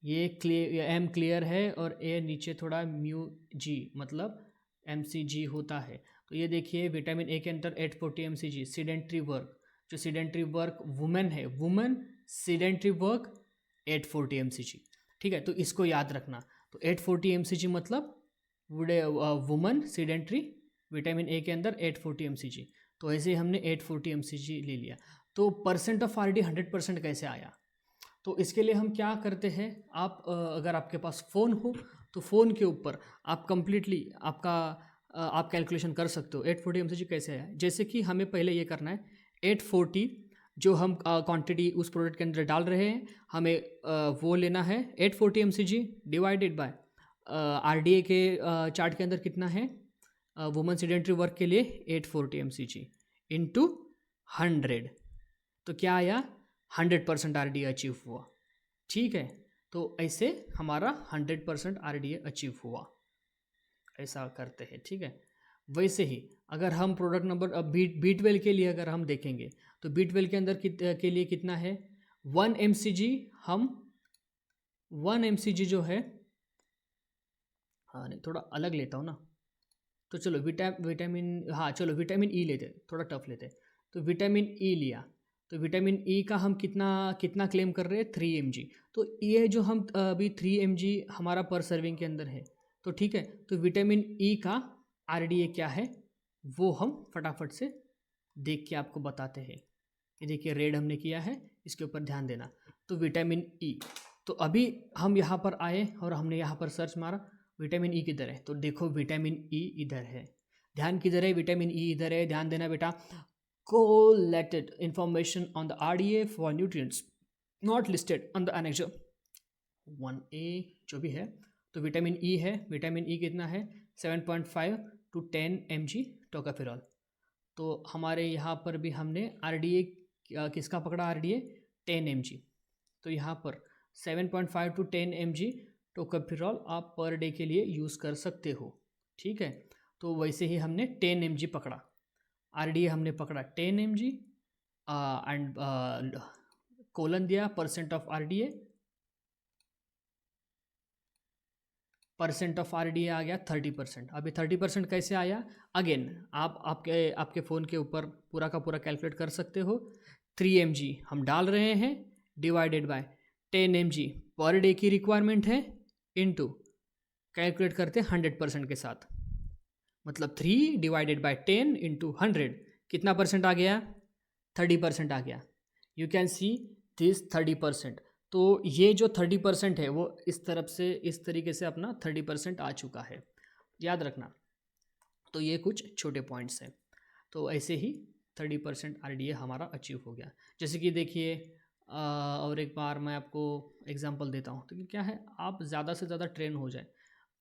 Speaker 1: ये m क्लियर है और a नीचे थोड़ा म्यू जी मतलब mcg होता है। तो ये देखिए विटामिन A के अंदर 840 mcg सीडेंट्री वर्क, जो सीडेंट्री वर्क वुमेन है, वुमेन सीडेंट्री वर्क 840 mcg, ठीक है। तो इसको याद रखना। तो 840 mcg मतलब वुमेन सीडेंट्री विटामिन A के अंदर 840 mcg। तो ऐसे ही हमने 840 mcg ले लिया। तो परसेंट ऑफ RD 100% कैसे आया, तो इसके लिए हम क्या करते हैं, आप अगर आपके पास फ़ोन हो तो फ़ोन के ऊपर आप कंप्लीटली आप कैलकुलेशन कर सकते हो 840 mcg कैसे आया। जैसे कि हमें पहले ये करना है 840 जो हम क्वांटिटी उस प्रोडक्ट के अंदर डाल रहे हैं, हमें वो लेना है 840 mcg डिवाइडेड बाय RDA के चार्ट के अंदर कितना है, वुमेन सीडेंट्री वर्क के लिए 840 mcg इंटू 100, तो क्या आया 100% RDA अचीव हुआ, ठीक है। तो ऐसे हमारा 100% RDA अचीव हुआ, ऐसा करते हैं, ठीक है। वैसे ही अगर हम प्रोडक्ट नंबर B12 के लिए अगर हम देखेंगे तो B12 के अंदर के लिए कितना है 1 mcg, हम 1 mcg जो है, हाँ नहीं थोड़ा अलग लेता हूँ ना, तो चलो विटामिन, हाँ चलो विटामिन E लेते, थोड़ा टफ लेते। तो विटामिन E लिया, तो विटामिन E का हम कितना क्लेम कर रहे हैं 3 mg। तो ये जो हम अभी 3 mg हमारा पर सर्विंग के अंदर है, तो ठीक है। तो विटामिन E का RDA क्या है वो हम फटाफट से देख के आपको बताते हैं। ये देखिए रेड हमने किया है, इसके ऊपर ध्यान देना। तो विटामिन E, तो अभी हम यहाँ पर आए और हमने यहाँ पर सर्च मारा विटामिन E किधर है, तो देखो विटामिन E इधर है। ध्यान किधर है, विटामिन E इधर है, ध्यान देना बेटा। Collated information on the RDA for nutrients not listed on the annex 1A जो भी है। तो विटामिन E है, विटामिन E कितना है 7.5 to 10 mg टोकाफिरॉल। तो हमारे यहाँ पर भी हमने RDA किसका पकड़ा, RDA 10 mg। तो यहाँ पर 7.5 to 10 mg टोकाफिरॉल आप पर डे के लिए यूज़ कर सकते हो, ठीक है। तो वैसे ही हमने 10 mg पकड़ा, RDA हमने पकड़ा 10 mg एंड कोलन दिया percent of RDA, percent of RDA आ गया 30%। अभी 30% कैसे आया, अगेन आपके फ़ोन के ऊपर पूरा का पूरा कैलकुलेट कर सकते हो। 3 mg हम डाल रहे हैं divided by 10 mg per day की रिक्वायरमेंट है, इनटू कैलकुलेट करते 100% के साथ, मतलब 3 डिवाइडेड बाय 10 इंटू 100 कितना परसेंट आ गया 30% आ गया। You can see this 30%। तो ये जो 30% है वो इस तरफ से इस तरीके से अपना 30% आ चुका है, याद रखना। तो ये कुछ छोटे पॉइंट्स हैं। तो ऐसे ही 30% RDA हमारा अचीव हो गया। जैसे कि देखिए और एक बार मैं आपको एग्जांपल देता हूँ। तो क्या है, आप ज़्यादा से ज़्यादा ट्रेन हो जाए,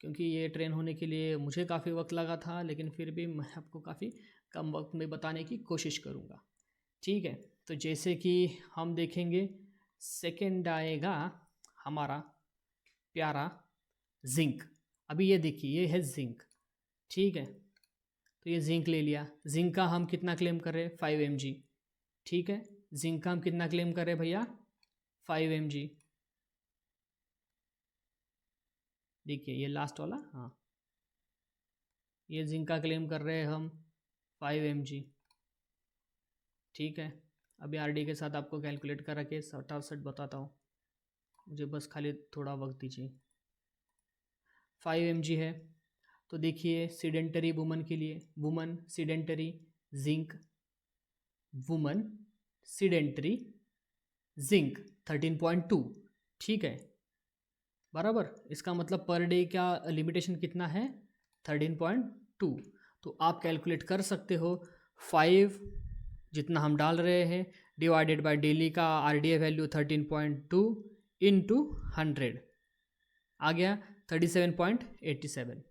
Speaker 1: क्योंकि ये ट्रेन होने के लिए मुझे काफ़ी वक्त लगा था, लेकिन फिर भी मैं आपको काफ़ी कम वक्त में बताने की कोशिश करूँगा, ठीक है। तो जैसे कि हम देखेंगे सेकंड आएगा हमारा प्यारा जिंक। अभी ये देखिए ये है जिंक, ठीक है। तो ये जिंक ले लिया। जिंक का हम कितना क्लेम कर रहे हैं? 5 mg। ठीक है, जिंक का हम कितना क्लेम कर रहे हैं भैया? 5 mg। देखिए ये लास्ट वाला, हाँ, ये जिंक का क्लेम कर रहे हैं हम 5 mg। ठीक है, अभी आरडी के साथ आपको कैलकुलेट करा के सटासट बताता हूँ, मुझे बस खाली थोड़ा वक्त दीजिए। 5 mg है, तो देखिए सीडेंटरी वुमन के लिए, woman sedentary zinc, woman sedentary zinc 13.2। ठीक है, बराबर। इसका मतलब पर डे का लिमिटेशन कितना है? 13.2। तो आप कैलकुलेट कर सकते हो 5 जितना हम डाल रहे हैं डिवाइडेड बाय डेली का आरडीए वैल्यू 13.2 इंटू 100 आ गया 37.87।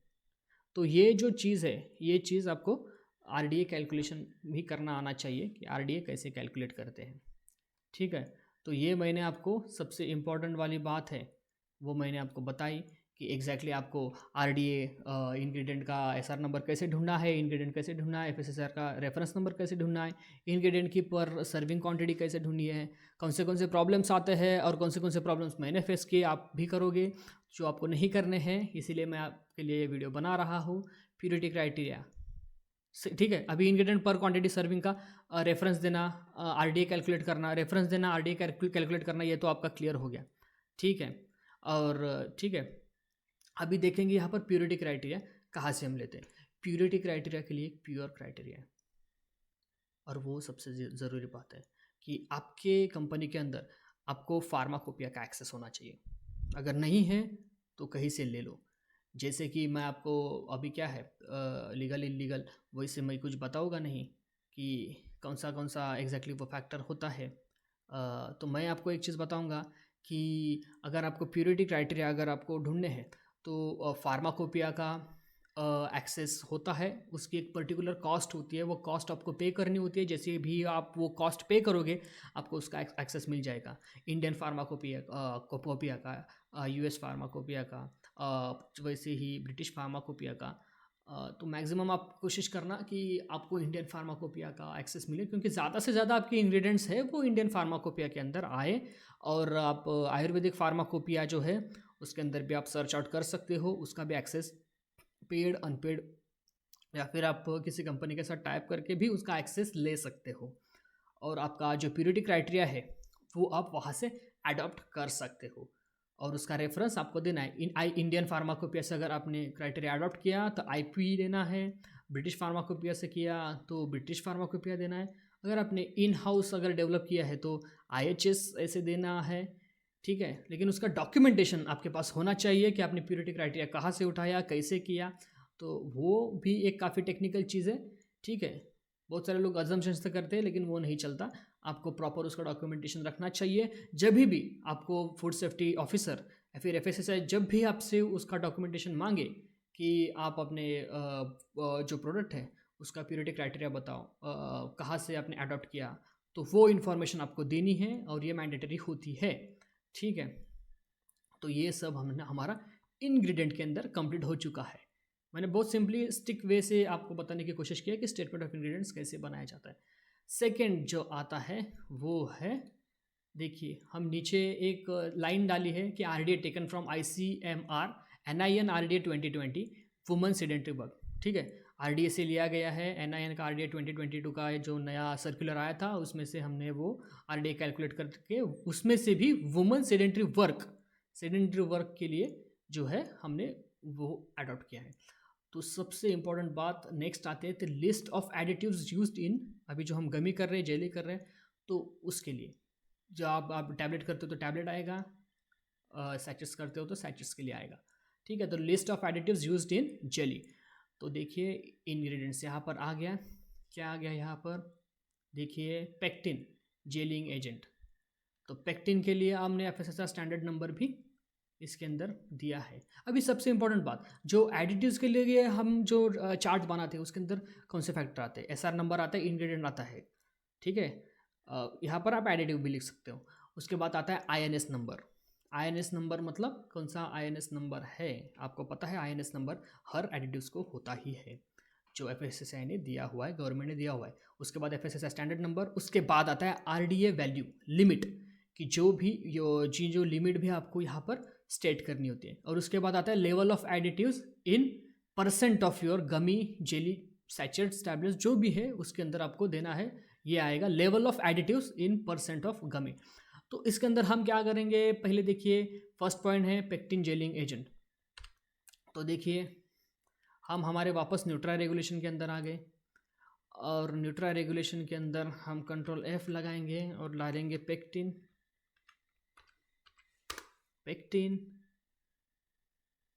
Speaker 1: तो ये जो चीज़ है, ये चीज़ आपको आरडीए कैलकुलेशन भी करना आना चाहिए कि आरडीए कैसे कैलकुलेट करते हैं। ठीक है, तो ये मैंने आपको सबसे इम्पॉर्टेंट वाली बात है वो मैंने आपको बताई कि एग्जैक्टली आपको आरडीए इंग्रेडिएंट का एसआर नंबर कैसे ढूंढना है, इंग्रेडिएंट कैसे ढूंढना है, एफएसएसआर का रेफरेंस नंबर कैसे ढूंढना है, इंग्रेडिएंट की पर सर्विंग क्वांटिटी कैसे ढूंढनी है, कौन से प्रॉब्लम्स आते हैं और कौन से प्रॉब्लम्स मैंने फेस किए, आप भी करोगे, जो आपको नहीं करने हैं। इसीलिए मैं आपके लिए ये वीडियो बना रहा हूँ। प्योरिटी क्राइटेरिया, ठीक है। अभी इंग्रेडिएंट पर क्वांटिटी सर्विंग का रेफरेंस देना, आरडीए कैलकुलेट करना, रेफरेंस देना, आरडीए कैलकुलेट करना, ये तो आपका क्लियर हो गया। ठीक है, और ठीक है, अभी देखेंगे यहाँ पर प्योरिटी क्राइटेरिया कहाँ से हम लेते हैं। प्योरिटी क्राइटेरिया के लिए एक प्योर क्राइटेरिया है, और वो सबसे ज़रूरी बात है कि आपके कंपनी के अंदर आपको फार्माकोपिया का एक्सेस होना चाहिए। अगर नहीं है तो कहीं से ले लो। जैसे कि मैं आपको अभी क्या है लीगल इलीगल वैसे मैं कुछ बताऊंगा नहीं कि कौन सा एग्जैक्टली वो फैक्टर होता है। तो मैं आपको एक चीज़ बताऊंगा कि अगर आपको प्योरिटी क्राइटेरिया अगर आपको ढूंढने हैं तो फार्माकोपिया का एक्सेस होता है, उसकी एक पर्टिकुलर कॉस्ट होती है, वो कॉस्ट आपको पे करनी होती है। जैसे भी आप वो कॉस्ट पे करोगे आपको उसका एक्सेस मिल जाएगा। इंडियन फार्माकोपिया कोपोपिया का, यूएस फार्माकोपिया का, वैसे ही ब्रिटिश फार्माकोपिया का। तो मैक्सिमम आप कोशिश करना कि आपको इंडियन फार्माकोपिया का एक्सेस मिले, क्योंकि ज़्यादा से ज़्यादा आपके इंग्रेडिएंट्स है वो इंडियन फार्माकोपिया के अंदर आए। और आप आयुर्वेदिक फार्माकोपिया जो है उसके अंदर भी आप सर्च आउट कर सकते हो, उसका भी एक्सेस पेड अनपेड या फिर आप किसी कंपनी के साथ टाइप करके भी उसका एक्सेस ले सकते हो। और आपका जो प्योरिटी क्राइटेरिया है वो आप वहाँ से अडॉप्ट कर सकते हो, और उसका रेफरेंस आपको देना है। इंडियन फार्माकोपिया से अगर आपने क्राइटेरिया अडॉप्ट किया तो आईपी देना है, ब्रिटिश फार्माकोपिया से किया तो ब्रिटिश फार्माकोपिया देना है, अगर आपने इन हाउस अगर डेवलप किया है तो आईएचएस ऐसे देना है। ठीक है, लेकिन उसका डॉक्यूमेंटेशन आपके पास होना चाहिए कि आपने प्योरिटी क्राइटेरिया कहाँ से उठाया, कैसे किया। तो वो भी एक काफ़ी टेक्निकल चीज़ है। ठीक है, बहुत सारे लोग अजम्पशंस से करते हैं लेकिन वो नहीं चलता, आपको प्रॉपर उसका डॉक्यूमेंटेशन रखना चाहिए। जब भी आपको फूड सेफ्टी ऑफिसर या फिर एफएसएसआई जब भी आपसे उसका डॉक्यूमेंटेशन मांगे कि आप अपने जो प्रोडक्ट है उसका प्योरिटी क्राइटेरिया बताओ, कहाँ से आपने अडॉप्ट किया, तो वो इन्फॉर्मेशन आपको देनी है और ये मैंडेटरी होती है। ठीक है, तो ये सब हमने हमारा इंग्रेडिएंट के अंदर कंप्लीट हो चुका है। मैंने बहुत सिंपली स्टिक वे से आपको बताने की कोशिश की है कि स्टेटमेंट ऑफ इंग्रेडिएंट्स कैसे बनाया जाता है। सेकंड जो आता है वो है, देखिए हम नीचे एक लाइन डाली है कि RDA taken from ICMR NIN RDA 2020 women sedentary work. ठीक है, आरडीए से लिया गया है, एनआईएन का आरडीए 2022 का जो नया सर्कुलर आया था उसमें से हमने वो आरडीए कैलकुलेट करके उसमें से भी वुमेन सेडेंटरी वर्क के लिए जो है हमने वो अडॉप्ट किया है। तो सबसे इंपॉर्टेंट बात नेक्स्ट आते हैं तो लिस्ट ऑफ एडिटिव्स यूज्ड इन, अभी जो हम गमी कर रहे हैं, जेली कर रहे हैं, तो उसके लिए जो आप टैबलेट करते हो तो टैबलेट आएगा, सैचेट्स करते हो तो सैचेट्स के लिए आएगा। ठीक है, तो list of additives used in jelly. तो देखिए इंग्रेडिएंट्स यहाँ पर आ गया, क्या आ गया यहाँ पर, देखिए पेक्टिन जेलिंग एजेंट। तो पेक्टिन के लिए हमने एफएसएसआई स्टैंडर्ड नंबर भी इसके अंदर दिया है। अभी सबसे इंपॉर्टेंट बात, जो एडिटिव्स के लिए हम जो चार्ट बनाते हैं उसके अंदर कौन से फैक्टर आते हैं, एसआर नंबर आता है, इंग्रेडिएंट आता है। ठीक है, यहाँ पर आप एडिटिव भी लिख सकते हो। उसके बाद आता है आईएनएस नंबर। आईएनएस नंबर मतलब कौन सा आईएनएस नंबर है, आपको पता है आईएनएस नंबर हर एडिटिव्स को होता ही है। जो FSSAI ने दिया हुआ है, गवर्नमेंट ने दिया हुआ है। उसके बाद FSSAI स्टैंडर्ड नंबर, उसके बाद आता है RDA वैल्यू लिमिट, कि जो भी जो लिमिट भी आपको यहाँ पर स्टेट करनी होती है। और उसके बाद आता है level of additives in percent of your gummy, jelly, sachets, tablets, जो भी है उसके अंदर आपको देना है। ये आएगा level of additives in percent of gummy. तो इसके अंदर हम क्या करेंगे, पहले देखिए फर्स्ट पॉइंट है पेक्टिन जेलिंग एजेंट। तो देखिए हम हमारे वापस न्यूट्रा रेगुलेशन के अंदर आ गए, और न्यूट्रा रेगुलेशन के अंदर हम कंट्रोल F लगाएंगे और डालेंगे पेक्टिन,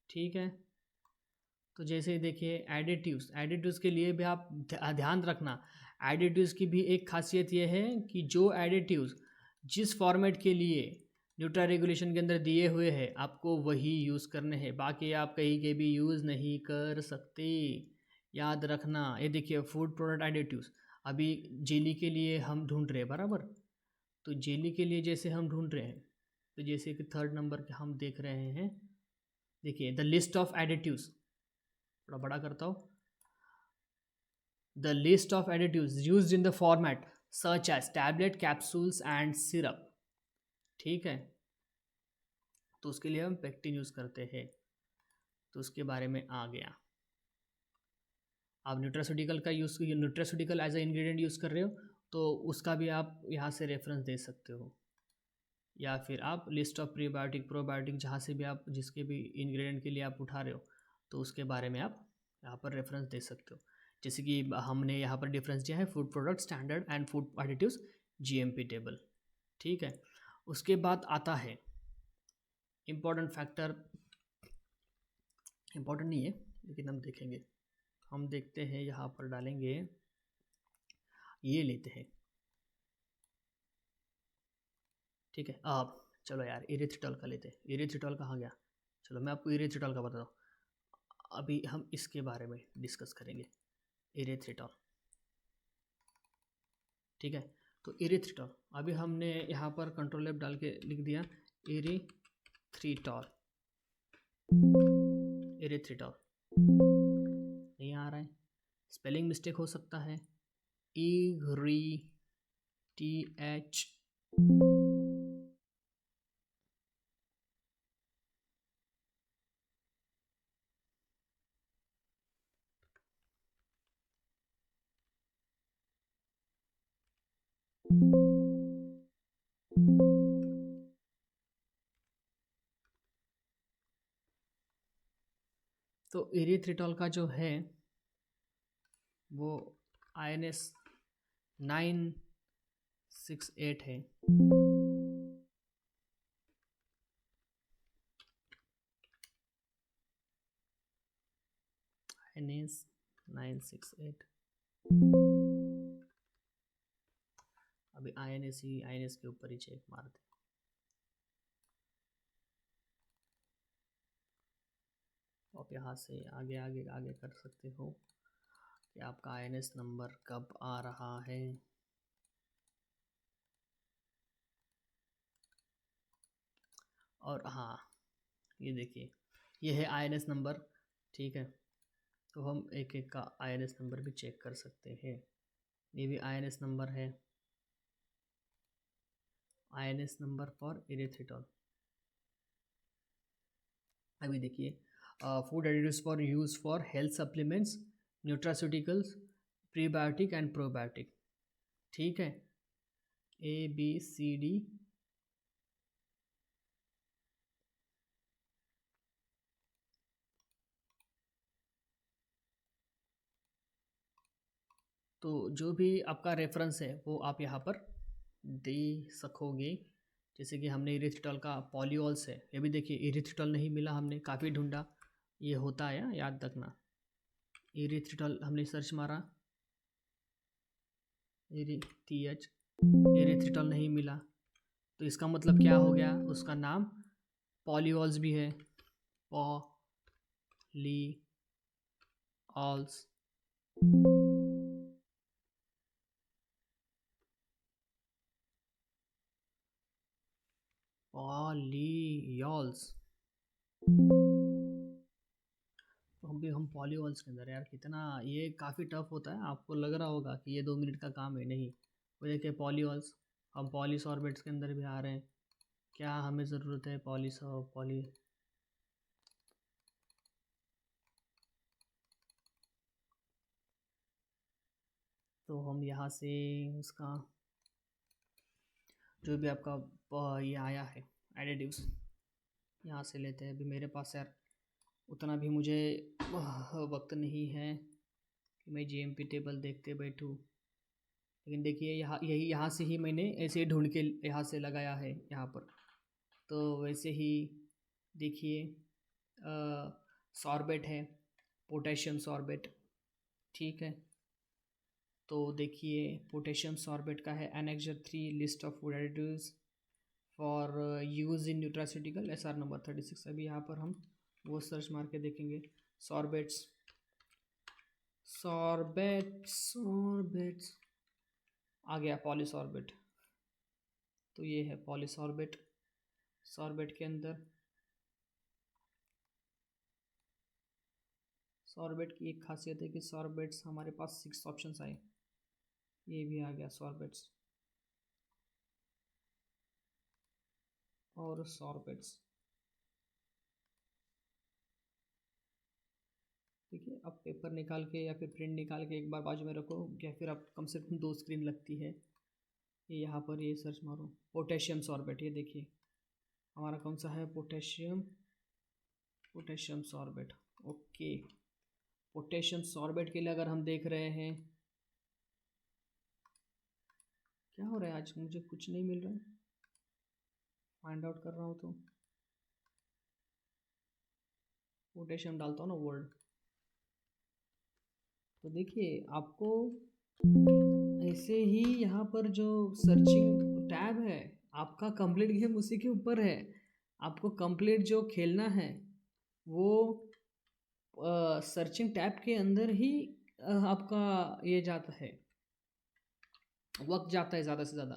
Speaker 1: ठीक है। तो जैसे ही देखिए एडिटिव्स के लिए भी आप ध्यान रखना, एडिटिव्स की भी एक खासियत ये है कि जो एडिटिव्स जिस फॉर्मेट के लिए न्यूट्रा रेगुलेशन के अंदर दिए हुए हैं आपको वही यूज़ करने हैं, बाकी आप कहीं के भी यूज़ नहीं कर सकते, याद रखना। ये देखिए फूड प्रोडक्ट एडिटिव्स, अभी जेली के लिए हम ढूंढ रहे हैं बराबर, तो जेली के लिए जैसे हम ढूंढ रहे हैं, तो जैसे कि थर्ड नंबर के हम देख रहे हैं, देखिए द लिस्ट ऑफ एडिटिव्स, थोड़ा बड़ा करता हूँ, the list of additives used in the format such as tablet, capsules and syrup, ठीक है। तो उसके लिए हम पेक्टिन यूज़ करते हैं, तो उसके बारे में आ गया। आप न्यूट्रास्यूटिकल का use, nutraceutical as a ingredient use कर रहे हो तो उसका भी आप यहाँ से रेफरेंस दे सकते हो, या फिर आप लिस्ट ऑफ प्रीबायोटिक, प्रोबायोटिक, जहाँ से भी आप जिसके भी इंग्रेडिएंट के लिए आप उठा रहे हो तो उसके बारे में आप यहाँ पर रेफरेंस दे सकते हो। जैसे कि हमने यहाँ पर डिफरेंस दिया है food product standard and food additives GMP table, ठीक है। उसके बाद आता है इम्पॉर्टेंट फैक्टर, इम्पॉर्टेंट नहीं है लेकिन हम देखेंगे, हम देखते हैं यहाँ पर डालेंगे, ये लेते हैं, ठीक है। अब चलो यार इरिथ्रिटॉल का लेते हैं, इरिथ्रिटॉल कहाँ गया, चलो मैं आपको इरिथ्रिटॉल का बताता हूँ। अभी हम इसके बारे में डिस्कस करेंगे, इरिथ्रिटॉल, ठीक है। तो इरिथ्रिटॉल अभी हमने यहाँ पर कंट्रोल F डाल के लिख दिया इरिथ्रिटॉल, इरिथ्रिटॉल नहीं आ रहा है, स्पेलिंग मिस्टेक हो सकता है, ERITH, तो इरिथ्रिटॉल का जो है वो INS 968 है, INS 968। अभी INS के ऊपर ही चेक मारते, आप यहाँ से आगे आगे आगे कर सकते हो कि आपका INS नंबर कब आ रहा है। और हाँ ये देखिए ये है INS नंबर, ठीक है। तो हम एक एक का INS नंबर भी चेक कर सकते हैं, ये भी INS नंबर है, INS नंबर फॉर इरिथ्रिटॉल। अभी देखिए food additives for use for health supplements, nutraceuticals, prebiotic and probiotic, ठीक है, ABCD। तो जो भी आपका रेफरेंस है वो आप यहाँ पर दे सकोगे। जैसे कि हमने इरिथ्रिटॉल का पॉलीऑल्स है, ये भी देखिए इरिथ्रिटॉल नहीं मिला, हमने काफ़ी ढूंढा, ये होता है याद रखना। इरिथ्रिटॉल हमने सर्च मारा, इरिथ्रिटॉल नहीं मिला, तो इसका मतलब क्या हो गया, उसका नाम पॉलीऑल्स भी है, पॉलीऑल्स, पॉलीऑल्स। तो अभी हम पॉलीवॉल्स के अंदर यार, कितना ये काफ़ी टफ होता है। आपको लग रहा होगा कि ये 2 मिनट का काम है, नहीं। वो देखिए पॉलीवॉल्स, हम पॉलिस ऑर्बिट्स के अंदर भी आ रहे हैं। क्या हमें ज़रूरत है पॉलिस और पॉली, तो हम यहाँ से उसका जो भी आपका ये आया है एडिटिव्स, यहाँ से लेते हैं। अभी मेरे पास यार उतना भी मुझे वक्त नहीं है कि मैं जीएमपी टेबल देखते बैठूँ। लेकिन देखिए यहाँ से ही मैंने ऐसे ही ढूंढ के यहाँ से लगाया है यहाँ पर। तो वैसे ही देखिए सॉर्बेट है, पोटेशियम सॉर्बेट, ठीक है। तो देखिए पोटेशियम सॉर्बेट का है annexure 3 list of food additives for use in nutraceutical SR number 36। अभी यहाँ पर हम वो सर्च मार के देखेंगे सॉर्बेट्स सॉर्बेट्स सॉर्बेट्स, आ गया पॉलीसॉर्बेट। तो ये है पॉलीसॉर्बेट। सॉर्बेट के अंदर सॉर्बेट की एक खासियत है कि सॉर्बेट्स हमारे पास 6 ऑप्शंस आए। ये भी आ गया सॉर्बेट्स और सॉर्बेट्स। देखिए अब पेपर निकाल के या फिर प्रिंट निकाल के एक बार बाजू में रखो, या फिर आप कम से कम 2 स्क्रीन लगती है। ये यहाँ पर ये सर्च मारो पोटेशियम सॉर्बेट, ये देखिए हमारा कौन सा है, potassium sorbate. Okay, potassium sorbate के लिए अगर हम देख रहे हैं, क्या हो रहा है आज मुझे कुछ नहीं मिल रहा है, फाइंड आउट कर रहा हूँ। तो पोटेशियम डालता हूँ ना वर्ड, तो देखिए आपको ऐसे ही यहाँ पर जो सर्चिंग टैब है आपका, कंप्लीट गेम उसी के ऊपर है। आपको कंप्लीट जो खेलना है वो सर्चिंग टैब के अंदर ही आपका ये जाता है, वक्त जाता है ज़्यादा से ज़्यादा।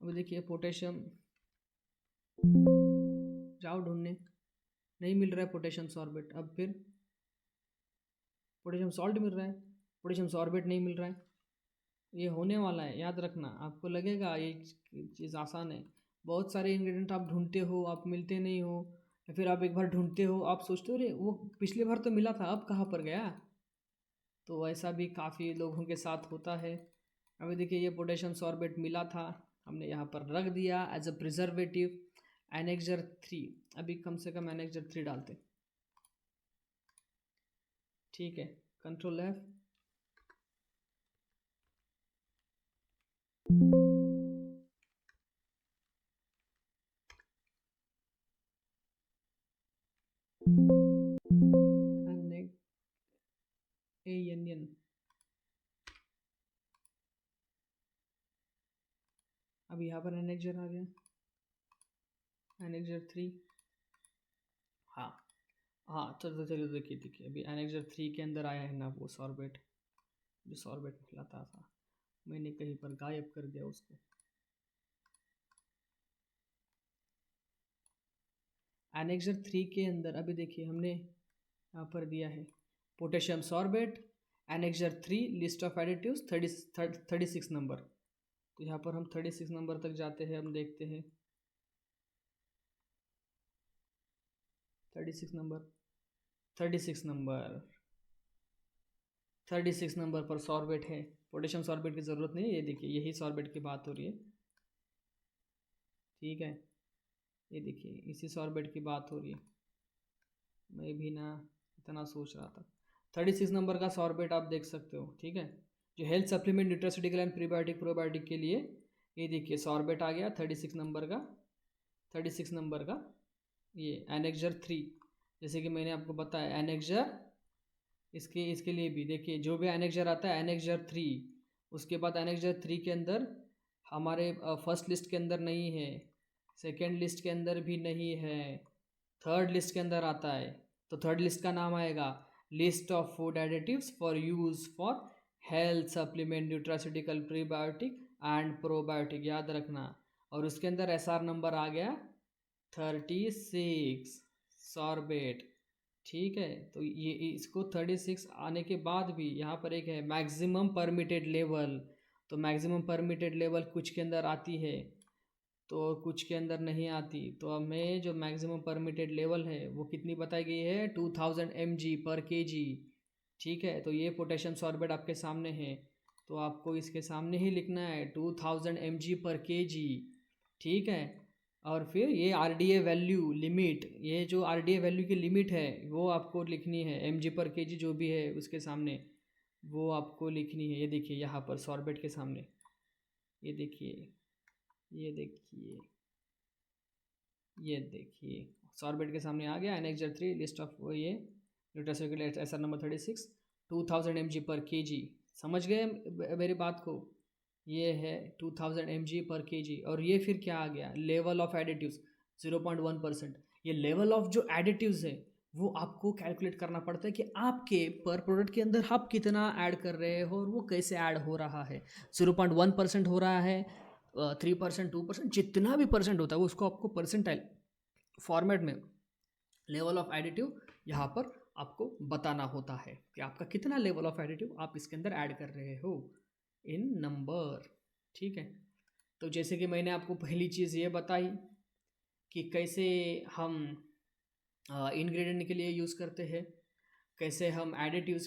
Speaker 1: अभी देखिए पोटेशियम, जाओ ढूंढने, नहीं मिल रहा है पोटेशियम सॉर्बेट। अब फिर पोटेशियम सॉल्ट मिल रहा है, पोटेशियम सॉर्बेट नहीं मिल रहा है। ये होने वाला है, याद रखना। आपको लगेगा ये चीज़ आसान है, बहुत सारे इंग्रेडिएंट आप ढूंढते हो, आप मिलते नहीं हो, या फिर आप एक बार ढूंढते हो, आप सोचते हो अरे वो पिछली बार तो मिला था, अब कहाँ पर गया। तो ऐसा भी काफ़ी लोगों के साथ होता है। अभी देखिए ये पोटेशियम सॉर्बेट मिला था, हमने यहाँ पर रख दिया एज अ प्रिजर्वेटिव एनेक्जर 3। अभी कम से कम एनेक्जर 3 डालते, ठीक है। Control F, ANN। अब यहाँ पर एनेक्जर आ गया, एनेक्जर 3। हाँ हाँ, चलो चलो देखिए देखिए, अभी एनेक्जर 3 के अंदर आया है ना वो सॉर्बेट, जो सॉर्बेट मिलाता था, मैंने कहीं पर गायब कर दिया उसको। एनेक्जर 3 के अंदर अभी देखिए हमने यहाँ पर दिया है potassium sorbate annexure 3 list of additives 36 number. तो यहाँ पर हम 36 नंबर तक जाते हैं, हम देखते हैं 36 नंबर 36 नंबर 36 नंबर पर सॉर्बेट है। पोटेशियम सॉर्बेट की ज़रूरत नहीं है, ये देखिए यही सॉर्बेट की बात हो रही है, ठीक है। ये देखिए इसी सॉर्बेट की बात हो रही है, मैं भी ना इतना सोच रहा था। 36 नंबर का सॉर्बेट आप देख सकते हो, ठीक है। जो health supplement nutraceutical and prebiotic probiotic के लिए, ये देखिए सॉर्बेट आ गया 36 नंबर का, 36 नंबर का ये एनेक्जर 3। जैसे कि मैंने आपको बताया एनेक्जर, इसके लिए भी देखिए जो भी एनेक्जर आता है एनेक्जर 3, उसके बाद एनेक्जर 3 के अंदर हमारे फर्स्ट लिस्ट के अंदर नहीं है, सेकेंड लिस्ट के अंदर भी नहीं है, थर्ड लिस्ट के अंदर आता है। तो थर्ड लिस्ट का नाम आएगा list of food additives for use for health supplement nutraceutical prebiotic and probiotic, याद रखना। और उसके अंदर SR नंबर आ गया 36 सॉर्बेट, ठीक है। तो ये इसको 36 आने के बाद भी यहाँ पर एक है मैक्सिमम परमिटेड लेवल। तो मैक्सिमम परमिटेड लेवल कुछ के अंदर आती है तो कुछ के अंदर नहीं आती। तो हमें जो मैक्सिमम परमिटेड लेवल है वो कितनी बताई गई है, 2000 mg/kg। ठीक है, तो ये पोटेशियम सॉर्बेट आपके सामने है, तो आपको इसके सामने ही लिखना है 2000 mg/kg। ठीक है, और फिर ये RDA वैल्यू लिमिट, ये जो RDA वैल्यू की लिमिट है वो आपको लिखनी है, mg/kg जो भी है उसके सामने वो आपको लिखनी है। ये देखिए यहाँ पर सॉर्बेट के सामने, ये देखिए, ये देखिए, ये देखिए सॉर्बेट के सामने आ गया एनेक्जर 3 लिस्ट ऑफ ये न्यूट्रास्यूटिकल एसआर नंबर 36 2000 mg/kg। समझ गए मेरी बात को? ये है 2000 mg/kg। और ये फिर क्या आ गया, लेवल ऑफ एडिटिव्स 0.1%। ये लेवल ऑफ जो एडिटिव्स है वो आपको कैलकुलेट करना पड़ता है कि आपके पर प्रोडक्ट के अंदर आप कितना ऐड कर रहे हो और वो कैसे ऐड हो रहा है। 0.1% हो रहा है, 3%, 2%, जितना भी परसेंट होता है वो उसको आपको परसेंटाइल फॉर्मेट में लेवल ऑफ एडिटिव यहाँ पर आपको बताना होता है कि आपका कितना लेवल ऑफ एडिटिव आप इसके अंदर ऐड कर रहे हो इन नंबर। ठीक है, तो जैसे कि मैंने आपको पहली चीज़ ये बताई कि कैसे हम इंग्रेडिएंट के लिए यूज़ करते हैं, कैसे हम एडिटिव्स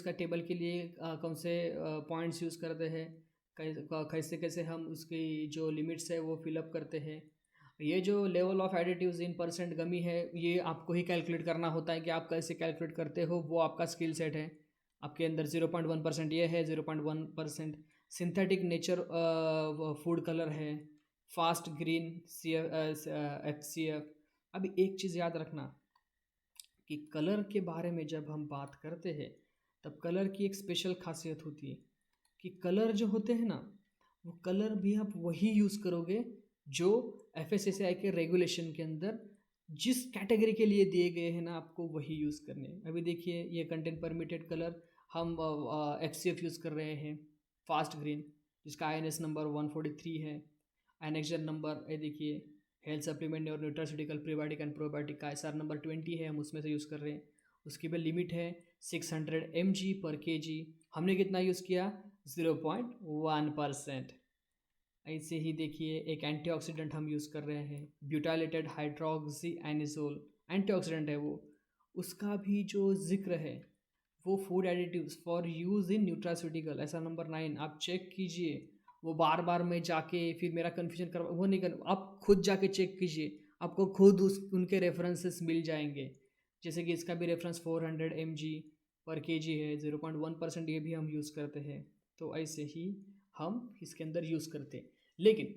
Speaker 1: का टेबल के लिए कौन से पॉइंट्स यूज़ करते हैं, कैसे कैसे हम उसकी जो लिमिट्स है वो फिलअप करते हैं। ये जो level of additives in percent gummy है ये आपको ही कैलकुलेट करना होता है कि आप कैसे कैलकुलेट करते हो, वो आपका स्किल सेट है। आपके अंदर 0.1% ये है, 0.1% सिंथेटिक नेचर फूड कलर है, फास्ट ग्रीन HCF। अभी एक चीज़ याद रखना कि कलर के बारे में जब हम बात करते हैं तब कलर की एक स्पेशल खासियत होती है कि कलर जो होते हैं ना वो कलर भी आप वही यूज़ करोगे जो FSSAI के रेगुलेशन के अंदर जिस कैटेगरी के लिए दिए गए हैं ना आपको वही यूज़ करने हैं। अभी देखिए ये कंटेंट परमिटेड कलर हम FCF यूज़ कर रहे हैं, फास्ट ग्रीन, जिसका INS नंबर 143 है। एनेक्जर नंबर ये देखिए, हेल्थ सप्लीमेंट और न्यूट्रास्यूटिकल प्रीबायोटिक एंड प्रोबायोटिक का SR नंबर 20 है, हम उसमें से यूज़ कर रहे हैं। उसकी भी लिमिट है 600 mg/kg। हमने कितना यूज़ किया, 0.1%। ऐसे ही देखिए एक एंटीऑक्सीडेंट हम यूज़ कर रहे हैं, ब्यूटाइलेटेड हाइड्रोक्सी एनिसोल एंटीऑक्सीडेंट है वो, उसका भी जो जिक्र है वो food additives for use in nutraceutical ऐसा नंबर 9 आप चेक कीजिए। वो बार बार मैं जाके फिर मेरा कन्फ्यूजन कर वो नहीं कर, आप खुद जाके चेक कीजिए, आपको खुद उनके रेफरेंसेस मिल जाएंगे। जैसे कि इसका भी रेफरेंस 400 mg/kg है, 0.1% ये भी हम यूज़ करते हैं। तो ऐसे ही हम इसके अंदर यूज़ करते हैं। लेकिन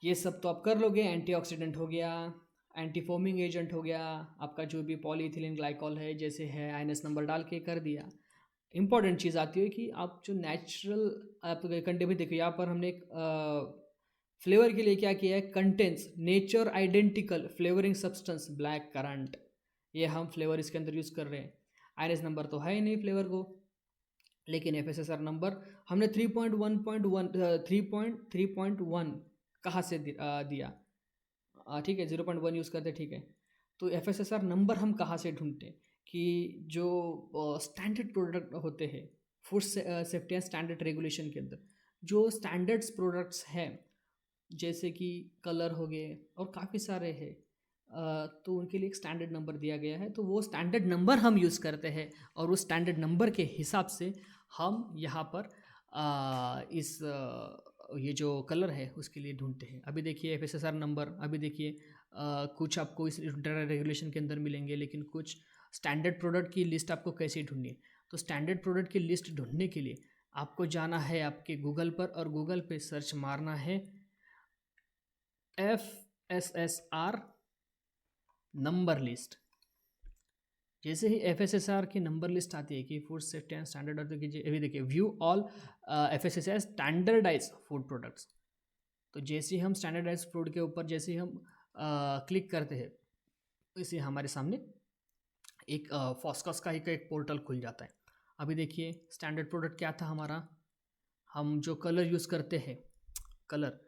Speaker 1: ये सब तो आप कर लोगे, एंटीऑक्सीडेंट हो गया, एंटी फोमिंग एजेंट हो गया, आपका जो भी पॉलीइथिलीन ग्लाइकॉल है जैसे है INS नंबर डाल के कर दिया। इंपॉर्टेंट चीज़ आती है कि आप जो नेचुरल आप कंटेंट में देखो, यहाँ पर हमने एक फ्लेवर के लिए क्या किया है, contents nature identical flavouring substance black currant, ये हम फ्लेवर इसके अंदर यूज़ कर रहे हैं। INS नंबर तो है ही नहीं फ्लेवर को, लेकिन FSSR नंबर हमने 3.1 कहाँ से दिया, ठीक है 0.1 यूज़ करते, ठीक है। तो FSSR नंबर हम कहाँ से ढूंढते कि जो स्टैंडर्ड प्रोडक्ट होते हैं food safety and standard regulation के अंदर जो स्टैंडर्ड्स प्रोडक्ट्स हैं जैसे कि कलर हो गए और काफ़ी सारे हैं, तो उनके लिए एक स्टैंडर्ड नंबर दिया गया है, तो वो स्टैंडर्ड नंबर हम यूज़ करते हैं और उस स्टैंडर्ड नंबर के हिसाब से हम यहाँ पर ये जो कलर है उसके लिए ढूंढते हैं। अभी देखिए FSSR नंबर, अभी देखिए कुछ आपको इस रेगुलेशन के अंदर मिलेंगे, लेकिन कुछ स्टैंडर्ड प्रोडक्ट की लिस्ट आपको कैसे ढूंढनी है। तो स्टैंडर्ड प्रोडक्ट की लिस्ट ढूंढने के लिए आपको जाना है आपके गूगल पर और गूगल पे सर्च मारना है FSSR नंबर लिस्ट। जैसे ही FSSR की नंबर लिस्ट आती है कि फूड सेफ्टी एंड स्टैंडर्ड और कीजिए, अभी देखिए view all FSSAI standardise food products. तो जैसे ही हम स्टैंडर्डाइज फूड के ऊपर जैसे ही हम क्लिक करते हैं वैसे हमारे सामने एक फॉस्कस का एक पोर्टल खुल जाता है। अभी देखिए स्टैंडर्ड प्रोडक्ट क्या था हमारा, हम जो कलर यूज़ करते हैं कलर,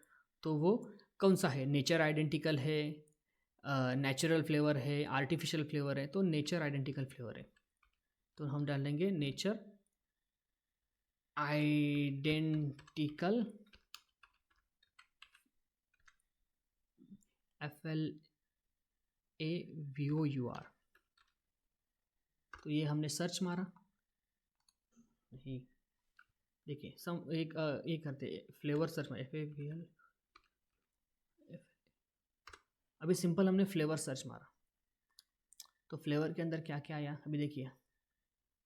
Speaker 1: तो वो कौन सा है, नेचर आइडेंटिकल है, नेचुरल फ्लेवर है, आर्टिफिशियल फ्लेवर है, तो नेचर आइडेंटिकल फ्लेवर है, तो हम डालेंगे नेचर आइडेंटिकल FLAVOUR। तो ये हमने सर्च मारा, नहीं देखिए सम एक करते फ्लेवर सर्च में FAVL। अभी सिंपल हमने फ्लेवर सर्च मारा, तो फ्लेवर के अंदर क्या क्या आया अभी देखिए।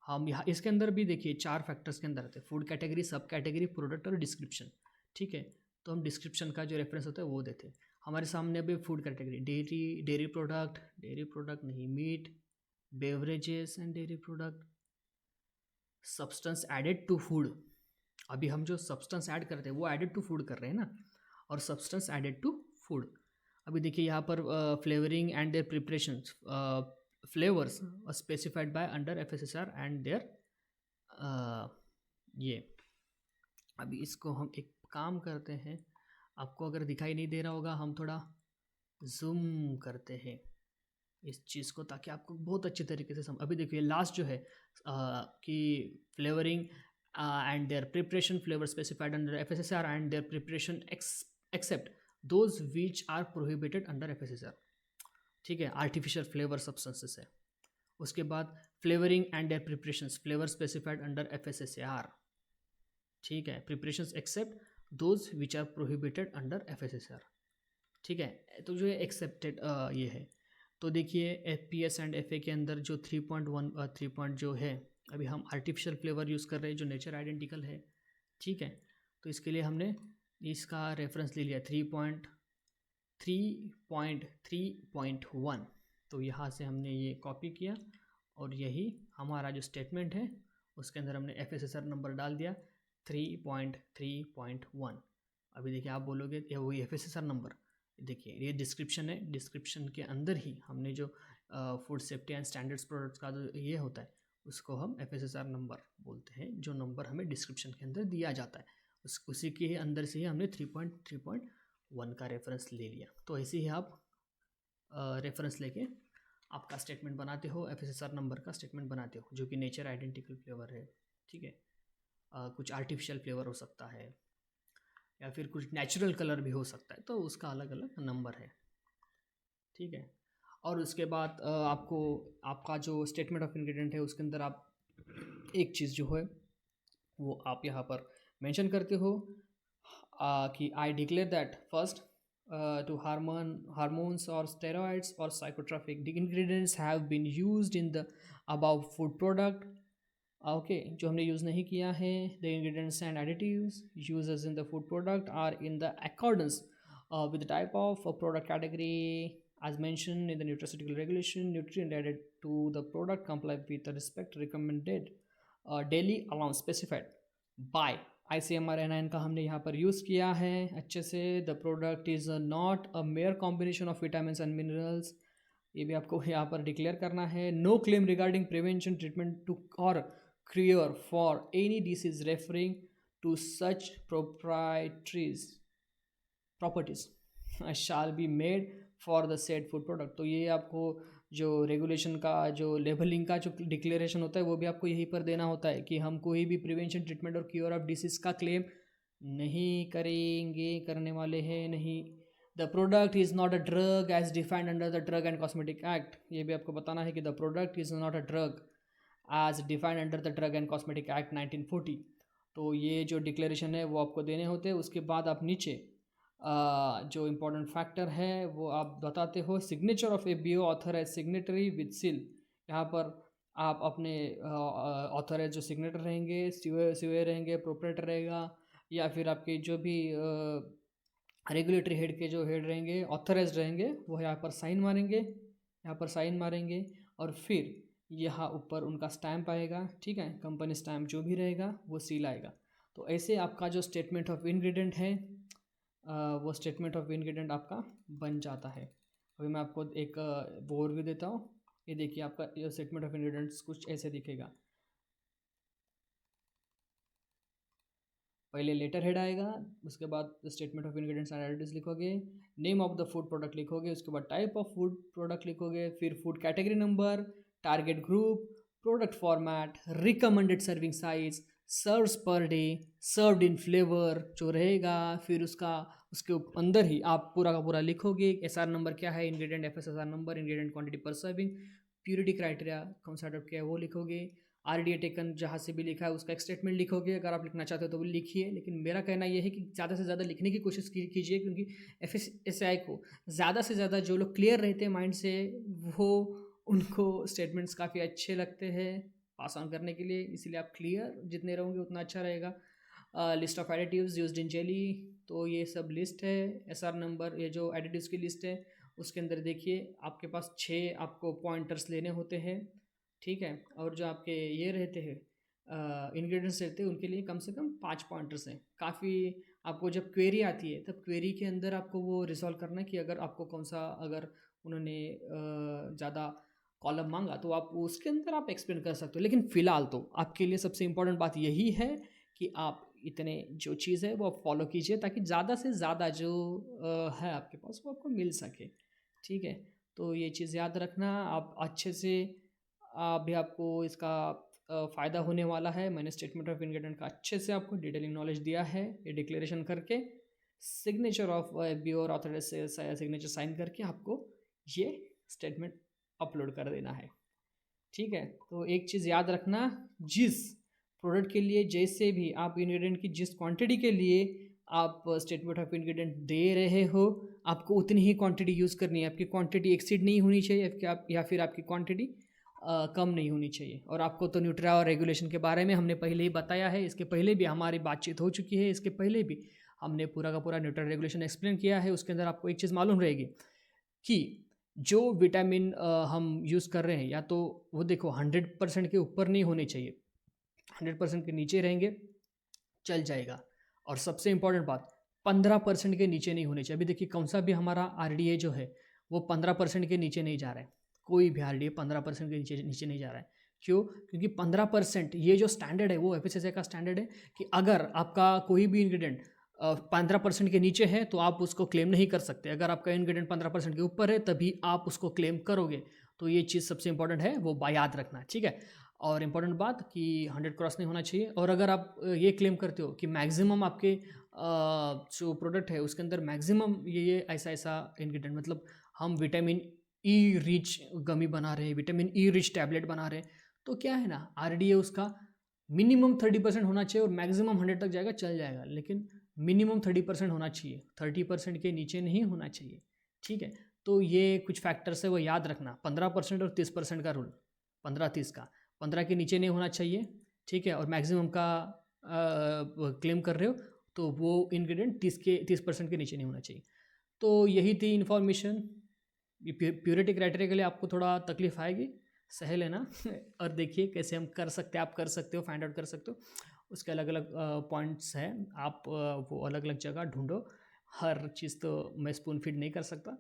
Speaker 1: हम यहाँ इसके अंदर भी देखिए 4 फैक्टर्स के अंदर आते हैं, फूड कैटेगरी, सब कैटेगरी, प्रोडक्ट और डिस्क्रिप्शन। ठीक है, तो हम डिस्क्रिप्शन का जो रेफरेंस होता है वो देते हैं। हमारे सामने अभी फूड कैटेगरी डेयरी प्रोडक्ट नहीं, meat, beverages and dairy product, substance added to food. अभी हम जो सब्सटेंस ऐड करते हैं वो एडेड टू फूड कर रहे हैं ना, और सब्सटेंस एडेड टू फूड। अभी देखिए यहाँ पर flavouring and their preparation, flavours specified by under FSSR and their ये। अभी इसको हम एक काम करते हैं, आपको अगर दिखाई नहीं दे रहा होगा हम थोड़ा जूम करते हैं इस चीज़ को, ताकि आपको बहुत अच्छी तरीके से अभी देखिए लास्ट जो है कि flavouring and their preparation, flavour specified under FSSR and their preparation except those which are prohibited under FSSR। ठीक है, आर्टिफिशियल फ्लेवर सब्सटेंसेस है। उसके बाद flavouring and their preparations, flavour specified under FSSR। ठीक है, preparations except those which are prohibited under FSSR। ठीक है, तो जो एक्सेप्टेड ये है। तो देखिए FPS एंड FA के अंदर जो 3.1 जो है, अभी हम आर्टिफिशियल फ्लेवर यूज़ कर रहे हैं जो नेचर आइडेंटिकल है। ठीक है, तो इसके लिए हमने इसका रेफरेंस ले लिया 3.3.1। तो यहाँ से हमने ये कॉपी किया और यही हमारा जो स्टेटमेंट है उसके अंदर हमने FSSR नंबर डाल दिया 3.3.1। अभी देखिए आप बोलोगे ये वही FSSR नंबर, देखिए ये डिस्क्रिप्शन है, डिस्क्रिप्शन के अंदर ही हमने जो food safety and standards products का जो ये होता है उसको हम FSSR नंबर बोलते हैं, जो नंबर हमें डिस्क्रिप्शन के अंदर दिया जाता है उसी के अंदर से ही हमने 3.3.1 का रेफरेंस ले लिया। तो ऐसे ही आप रेफरेंस लेके आपका स्टेटमेंट बनाते हो, FSSR नंबर का स्टेटमेंट बनाते हो, जो कि नेचर आइडेंटिकल फ्लेवर है। ठीक है, कुछ आर्टिफिशियल फ्लेवर हो सकता है या फिर कुछ नेचुरल कलर भी हो सकता है, तो उसका अलग अलग नंबर है। ठीक है, और उसके बाद आपको आपका जो स्टेटमेंट ऑफ इंग्रेडिएंट है उसके अंदर आप एक चीज़ जो है वो आप यहाँ पर मेंशन करते हो कि I declare that first to hormones or steroids or psychotropic ingredients have been used in the above food product। Okay, जो हमने यूज़ नहीं किया है, the ingredients and additives uses in the food product are in the accordance with the type of product category as mentioned in the nutraceutical regulation, nutrient added to the product comply with the respect recommended daily allowance specified by ICMR N9 का हमने यहाँ पर use किया है अच्छे से। The product is not a mere combination of vitamins and minerals, ये भी आपको यहाँ पर डिक्लेयर करना है। No claim regarding prevention, treatment to or cure for any disease referring to such properties shall be made for the said food product. तो ये आपको जो रेगुलेशन का जो लेबलिंग का जो डिक्लेरेशन होता है वो भी आपको यहीं पर देना होता है कि हम कोई भी प्रिवेंशन, ट्रीटमेंट और क्योर ऑफ डिसीज़ का क्लेम नहीं करेंगे, करने वाले हैं नहीं। The product is not a drug as defined under the drug and cosmetic act, ये भी आपको बताना है कि the product is not a drug as defined under the drug and cosmetic act 1940। तो ये जो डिक्लेरेशन है वो आपको देने होते हैं। उसके बाद आप नीचे जो इम्पोर्टेंट फैक्टर है वो आप बताते हो, signature of ABO authorised signatory with seal. यहाँ पर आप अपने ऑथराइज जो सिग्नेटर रहेंगे, सीओए रहेंगे, प्रोपरेटर रहेगा, या फिर आपके जो भी रेगुलेटरी हेड के जो हेड रहेंगे, ऑथराइज रहेंगे, वो यहाँ पर साइन मारेंगे, यहाँ पर साइन मारेंगे और फिर यहाँ ऊपर उनका स्टैम्प आएगा। ठीक है, कंपनी स्टैम्प जो भी रहेगा वो सील आएगा। तो ऐसे आपका जो स्टेटमेंट ऑफ इंग्रेडिएंट है वो स्टेटमेंट ऑफ इंग्रेडिएंट आपका बन जाता है। अभी मैं आपको एक ओवरव्यू देता हूँ। ये देखिए आपका ये स्टेटमेंट ऑफ इंग्रेडिएंट्स कुछ ऐसे दिखेगा। पहले लेटर हेड आएगा, उसके बाद statement of ingredients and additives लिखोगे, name of the food product लिखोगे, उसके बाद टाइप ऑफ फूड प्रोडक्ट लिखोगे, फिर food category number, target group, product format, recommended serving size, serves per day, served in flavour जो रहेगा, फिर उसके अंदर ही आप पूरा का पूरा लिखोगे एस आर नंबर क्या है, ingredient F S S R number, ingredient quantity पर सर्विंग, प्योरिटी क्राइटेरिया कौन सा अडोप्ट किया है वो लिखोगे, आरडीए टेकन जहाँ से भी लिखा है उसका एक स्टेटमेंट लिखोगे, अगर आप लिखना चाहते हो तो वो लिखिए, लेकिन मेरा कहना यह है कि ज़्यादा से ज़्यादा लिखने की कोशिश कीजिए, क्योंकि एफएसएसआई को ज़्यादा से ज़्यादा जो लोग क्लियर रहते हैं माइंड से, वो उनको स्टेटमेंट्स काफ़ी अच्छे लगते हैं पास ऑन करने के लिए, इसलिए आप क्लियर जितने रहोगे उतना अच्छा रहेगा। List of additives used in jelly, तो ये सब लिस्ट है, एसआर नंबर, ये जो एडिटिव्स की लिस्ट है उसके अंदर देखिए आपके पास 6 आपको पॉइंटर्स लेने होते हैं, ठीक है, और जो आपके ये रहते हैं इंग्रेडिएंट्स रहते हैं उनके लिए कम से कम 5 पॉइंटर्स हैं। काफ़ी आपको जब क्वेरी आती है तब क्वेरी के अंदर आपको वो रिजॉल्व करना है कि अगर आपको कौन सा, अगर उन्होंने ज़्यादा कॉलम मांगा तो आप उसके अंदर आप एक्सप्लेन कर सकते हो, लेकिन फ़िलहाल तो आपके लिए सबसे इम्पोर्टेंट बात यही है कि आप इतने जो चीज़ है वो आप फॉलो कीजिए, ताकि ज़्यादा से ज़्यादा जो है आपके पास वो आपको मिल सके, ठीक है। तो ये चीज़ याद रखना, आप अच्छे से अभी आपको इसका फ़ायदा होने वाला है। मैंने स्टेटमेंट ऑफ इंग्रेडिएंट का अच्छे से आपको डिटेलिंग नॉलेज दिया है, ये डिक्लेरेशन करके सिग्नेचर ऑफ एफबीओ और ऑथराइज्ड सिग्नेचर साइन करके आपको ये स्टेटमेंट अपलोड कर देना है, ठीक है। तो एक चीज़ याद रखना, जिस प्रोडक्ट के लिए जैसे भी आप इंग्रेडिएंट की जिस क्वांटिटी के लिए आप स्टेटमेंट ऑफ इंग्रेडिएंट दे रहे हो, आपको उतनी ही क्वांटिटी यूज़ करनी है, आपकी क्वांटिटी एक्सीड नहीं होनी चाहिए या फिर आपकी क्वांटिटी कम नहीं होनी चाहिए। और आपको तो न्यूट्रा और रेगुलेशन के बारे में हमने पहले ही बताया है, इसके पहले भी हमारी बातचीत हो चुकी है, इसके पहले भी हमने पूरा का पूरा न्यूट्रा रेगुलेशन एक्सप्लेन किया है। उसके अंदर आपको एक चीज़ मालूम रहेगी कि जो विटामिन हम यूज़ कर रहे हैं, या तो वो देखो 100% के ऊपर नहीं होने चाहिए, 100% के नीचे रहेंगे चल जाएगा, और सबसे इम्पॉर्टेंट बात 15% के नीचे नहीं होने चाहिए। अभी देखिए कौन सा भी हमारा आरडीए जो है वो 15% के नीचे नहीं जा रहा है, कोई भी आरडीए 15% के नीचे नहीं जा रहा है। क्यों? क्योंकि 15% ये जो स्टैंडर्ड है वो एफएसएसआई का स्टैंडर्ड है कि अगर आपका कोई भी इंग्रेडिएंट 15% के नीचे है तो आप उसको क्लेम नहीं कर सकते, अगर आपका इंग्रेडिएंट 15% के ऊपर है तभी आप उसको क्लेम करोगे। तो ये चीज़ सबसे इंपॉर्टेंट है, वो याद रखना, ठीक है। और इम्पॉर्टेंट बात कि 100 क्रॉस नहीं होना चाहिए। और अगर आप ये क्लेम करते हो कि मैक्सिमम आपके जो प्रोडक्ट है उसके अंदर मैक्सिमम ये ऐसा इंग्रेडिएंट, मतलब हम विटामिन ई रिच गमी बना रहे हैं, विटामिन ई रिच टैबलेट बना रहे हैं, तो क्या है ना, आरडीए उसका मिनिमम 30% होना चाहिए और मैक्सिमम 100 तक जाएगा चल जाएगा, लेकिन मिनिमम 30% होना चाहिए, 30% के नीचे नहीं होना चाहिए, ठीक है। तो ये कुछ फैक्टर्स है वो याद रखना, 15% और 30% का रूल, 15-30 का, 15 के नीचे नहीं होना चाहिए, ठीक है, और मैक्सिमम का क्लेम कर रहे हो तो वो इंग्रेडिएंट 30% के नीचे नहीं होना चाहिए। तो यही थी इन्फॉर्मेशन। प्योरिटी क्राइटेरिया के लिए आपको थोड़ा तकलीफ आएगी, सह लेना और देखिए कैसे हम कर सकते हैं, आप कर सकते हो, फाइंड आउट कर सकते हो। उसके अलग अलग पॉइंट्स हैं, आप वो अलग अलग जगह ढूंढो, हर चीज़ तो मैं स्पून फीड नहीं कर सकता,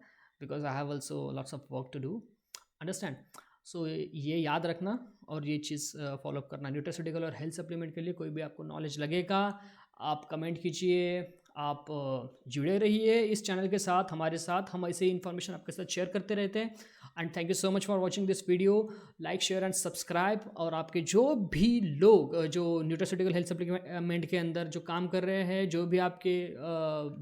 Speaker 1: because I have also lots of work to do, understand. So ये याद रखना और ये चीज़ फॉलो करना। न्यूट्रास्यूटिकल और हेल्थ सप्लीमेंट के लिए कोई भी आपको नॉलेज लगेगा आप कमेंट कीजिए, आप जुड़े रहिए इस चैनल के साथ, हमारे साथ, हम ऐसे ही इन्फॉर्मेशन आपके साथ शेयर करते रहते हैं। And thank you so much for watching this video, like share and subscribe. और आपके जो भी लोग जो न्यूट्रास्यूटिकल हेल्थ सप्लीमेंट के अंदर जो काम कर रहे हैं, जो भी आपके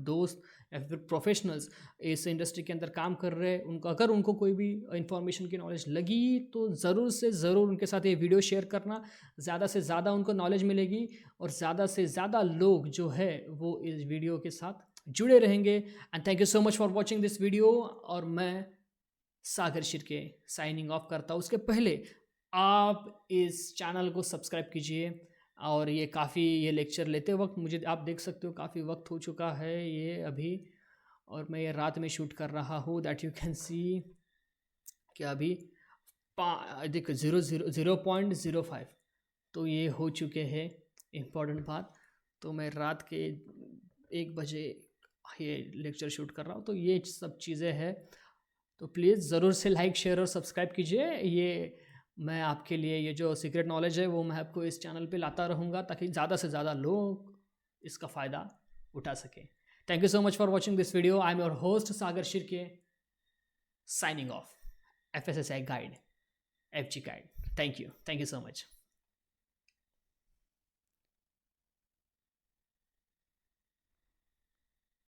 Speaker 1: दोस्त या फिर प्रोफेशनल्स इस इंडस्ट्री के अंदर काम कर रहे हैं, उनको अगर उनको कोई भी इंफॉर्मेशन की नॉलेज लगी तो ज़रूर से ज़रूर उनके साथ ये वीडियो शेयर करना, ज़्यादा से ज़्यादा उनको नॉलेज मिलेगी और ज़्यादा से ज़्यादा लोग जो है वो इस वीडियो के साथ जुड़े रहेंगे। And thank you so much for watching this video. और मैं सागर शिर्के साइनिंग ऑफ करता हूँ। उसके पहले आप इस चैनल को सब्सक्राइब कीजिए, और ये काफ़ी, ये लेक्चर लेते वक्त मुझे आप देख सकते हो काफ़ी वक्त हो चुका है ये अभी, और मैं ये रात में शूट कर रहा हूँ, दैट यू कैन सी कि अभी देखो 0.05 तो ये हो चुके हैं। इम्पॉर्टेंट बात, तो मैं रात के 1 बजे ये लेक्चर शूट कर रहा हूँ, तो ये सब चीज़ें हैं। तो प्लीज़ ज़रूर से लाइक शेयर और सब्सक्राइब कीजिए। ये मैं आपके लिए ये जो सीक्रेट नॉलेज है वो मैं आपको इस चैनल पे लाता रहूँगा, ताकि ज़्यादा से ज़्यादा लोग इसका फ़ायदा उठा सकें। Thank you so much for watching this video. I am your host Sagar Shirke, signing off, FSSAI guide, FG guide. Thank you so much.